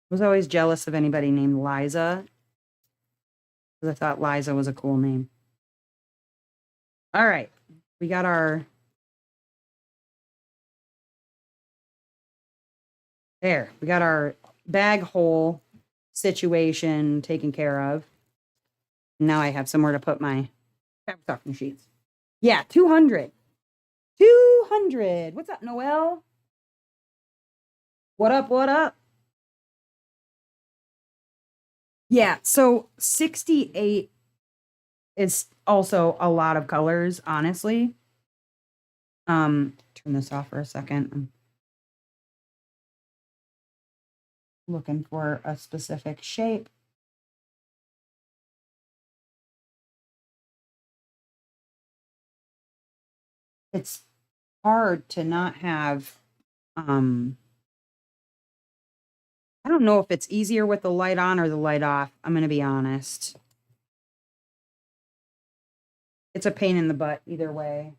I was always jealous of anybody named Liza because I thought Liza was a cool name. All right. We got our... There. We got our bag hole situation taken care of. Now I have somewhere to put my fabric softening sheets. Yeah, 200. 200. What's up, Noelle? What up? What up? Yeah, so 68 is also a lot of colors, honestly. Turn this off for a second. I'm looking for a specific shape. It's hard to not have, I don't know if it's easier with the light on or the light off. I'm going to be honest. It's a pain in the butt either way.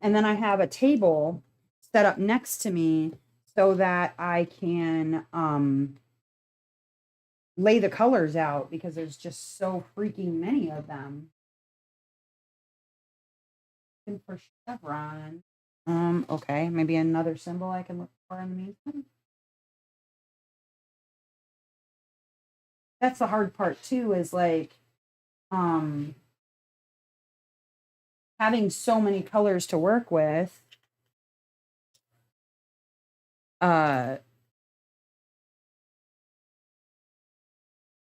And then I have a table set up next to me so that I can lay the colors out because there's just so freaking many of them. And for chevron. Okay, maybe another symbol I can look for in the meantime. That's the hard part too, is like having so many colors to work with.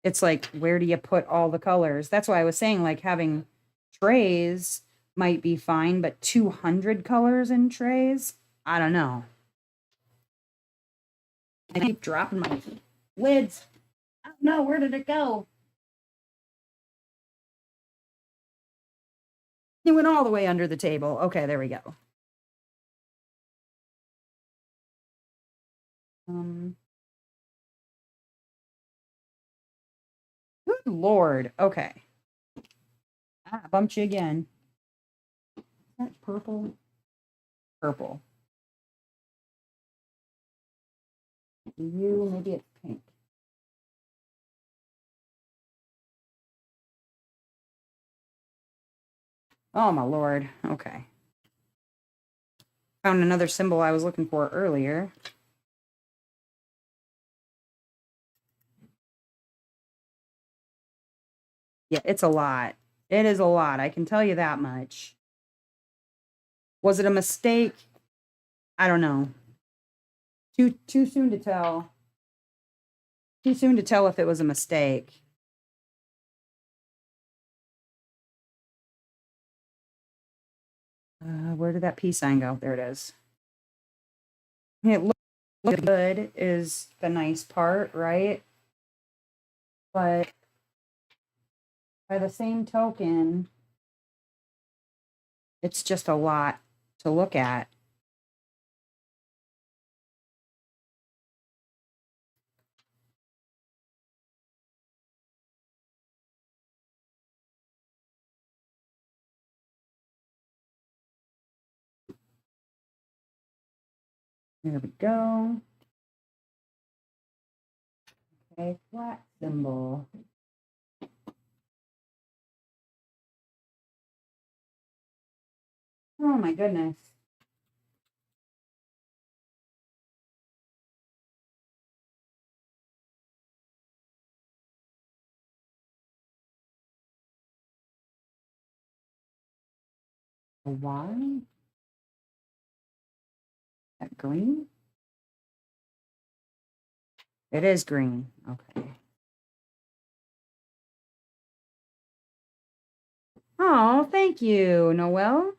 it's like, where do you put all the colors? That's why I was saying, like, having trays might be fine, but 200 colors in trays, I don't know. I keep dropping my lids. Oh no, where did it go? It went all the way under the table. Okay, there we go. Good Lord. Okay. Ah, bumped you again. Is that purple? Purple. You, maybe it's pink. Oh my Lord. Okay. Found another symbol I was looking for earlier. Yeah, it's a lot. It is a lot. I can tell you that much. Was it a mistake? I don't know. Too soon to tell. Too soon to tell if it was a mistake. Where did that peace sign go? There it is. It looks good is the nice part, right? But by the same token, it's just a lot to look at. There we go. Okay, flat symbol. Oh my goodness. Why? That green? It is green. Okay. Oh, thank you, Noel.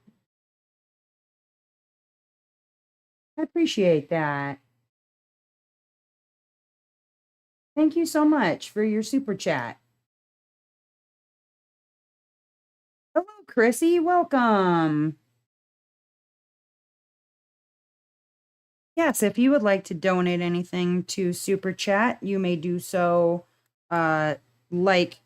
I appreciate that. Thank you so much for your super chat. Hello, Chrissy. Welcome. Yes, if you would like to donate anything to super chat, you may do so like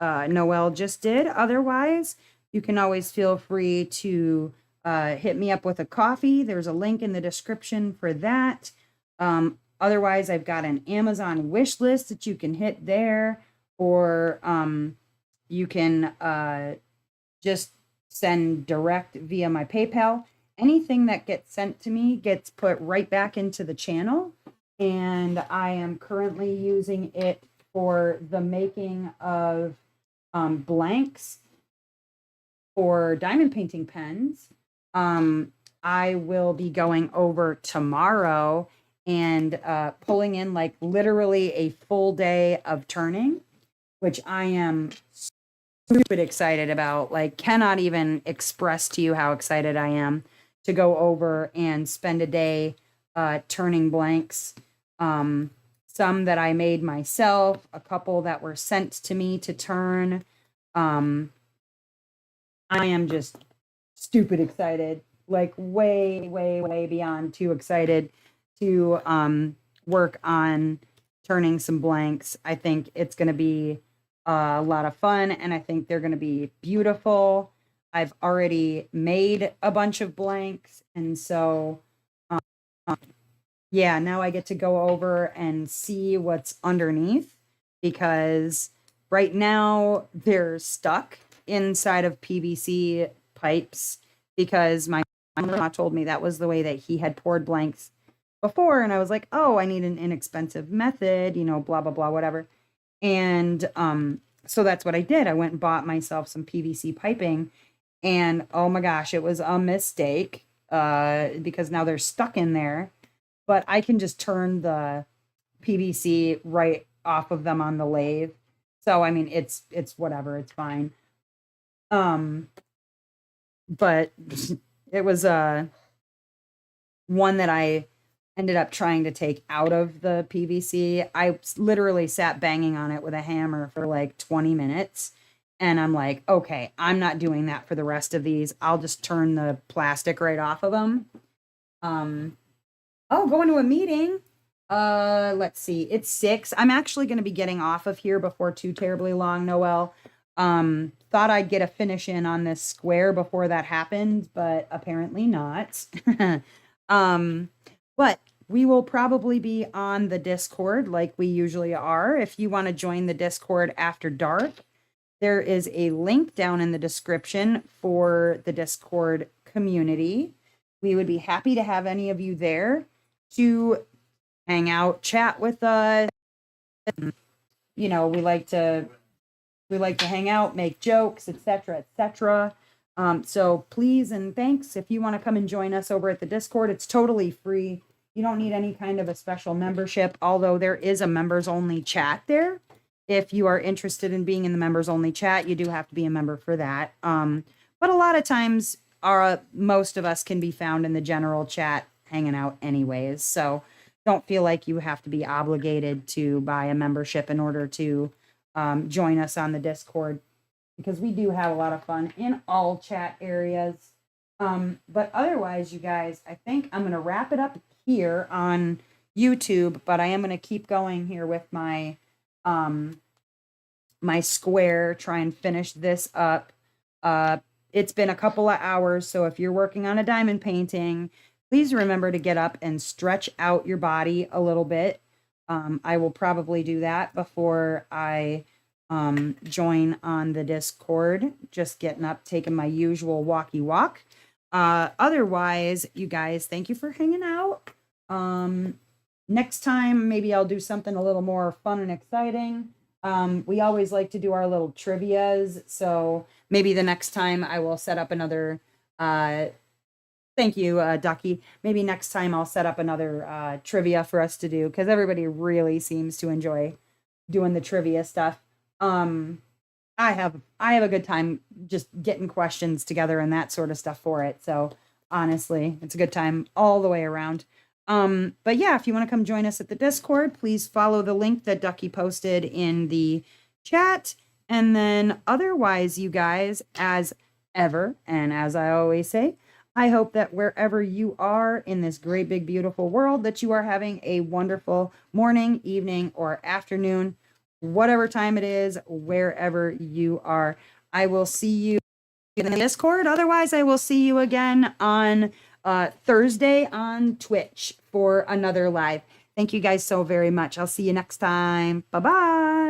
Noel just did. Otherwise, you can always feel free to hit me up with a coffee. There's a link in the description for that. Otherwise, I've got an Amazon wish list that you can hit there, or you can just send direct via my PayPal. Anything that gets sent to me gets put right back into the channel. And I am currently using it for the making of blanks for diamond painting pens. I will be going over tomorrow and pulling in like literally a full day of turning, which I am stupid excited about. Like, cannot even express to you how excited I am to go over and spend a day turning blanks. Some that I made myself, a couple that were sent to me to turn. I am just stupid excited, like way, way, way beyond too excited to work on turning some blanks. I think it's going to be a lot of fun, and I think they're going to be beautiful. I've already made a bunch of blanks, and so yeah, now I get to go over and see what's underneath, because right now they're stuck inside of PVC pipes, because my mom told me that was the way that he had poured blanks before, and I was like, oh, I need an inexpensive method, you know, blah blah blah, whatever. And so that's what I did. I went and bought myself some PVC piping, and oh my gosh, it was a mistake because now they're stuck in there. But I can just turn the PVC right off of them on the lathe. So I mean, it's whatever, it's fine. But it was one that I ended up trying to take out of the PVC. I literally sat banging on it with a hammer for like 20 minutes. And I'm like, okay, I'm not doing that for the rest of these. I'll just turn the plastic right off of them. Oh, going to a meeting. Let's see. It's 6. I'm actually going to be getting off of here before too terribly long, Noel. Thought I'd get a finish in on this square before that happened, but apparently not. But we will probably be on the Discord like we usually are. If you want to join the Discord after dark, there is a link down in the description for the Discord community. We would be happy to have any of you there to hang out, chat with us. You know, we like to hang out, make jokes, etc., etc. So please and thanks if you want to come and join us over at the Discord. It's totally free. You don't need any kind of a special membership, although there is a members only chat there. If you are interested in being in the members only chat, you do have to be a member for that. But a lot of times most of us can be found in the general chat hanging out anyways. So don't feel like you have to be obligated to buy a membership in order to join us on the Discord, because we do have a lot of fun in all chat areas. But otherwise, you guys, I think I'm going to wrap it up here on YouTube, but I am going to keep going here with my my square, try and finish this up. It's been a couple of hours, so if you're working on a diamond painting, please remember to get up and stretch out your body a little bit. I will probably do that before I join on the Discord. Just getting up, taking my usual walkie walk. Otherwise, you guys, thank you for hanging out. Next time, maybe I'll do something a little more fun and exciting. We always like to do our little trivias, so maybe the next time I will set up another thank you, Ducky. Maybe next time I'll set up another trivia for us to do, because everybody really seems to enjoy doing the trivia stuff. I have a good time just getting questions together and that sort of stuff for it. So honestly, it's a good time all the way around. But yeah, if you want to come join us at the Discord, please follow the link that Ducky posted in the chat. And then otherwise, you guys, as ever, and as I always say, I hope that wherever you are in this great, big, beautiful world, that you are having a wonderful morning, evening, or afternoon, whatever time it is, wherever you are. I will see you in the Discord. Otherwise, I will see you again on Thursday on Twitch for another live. Thank you guys so very much. I'll see you next time. Bye-bye.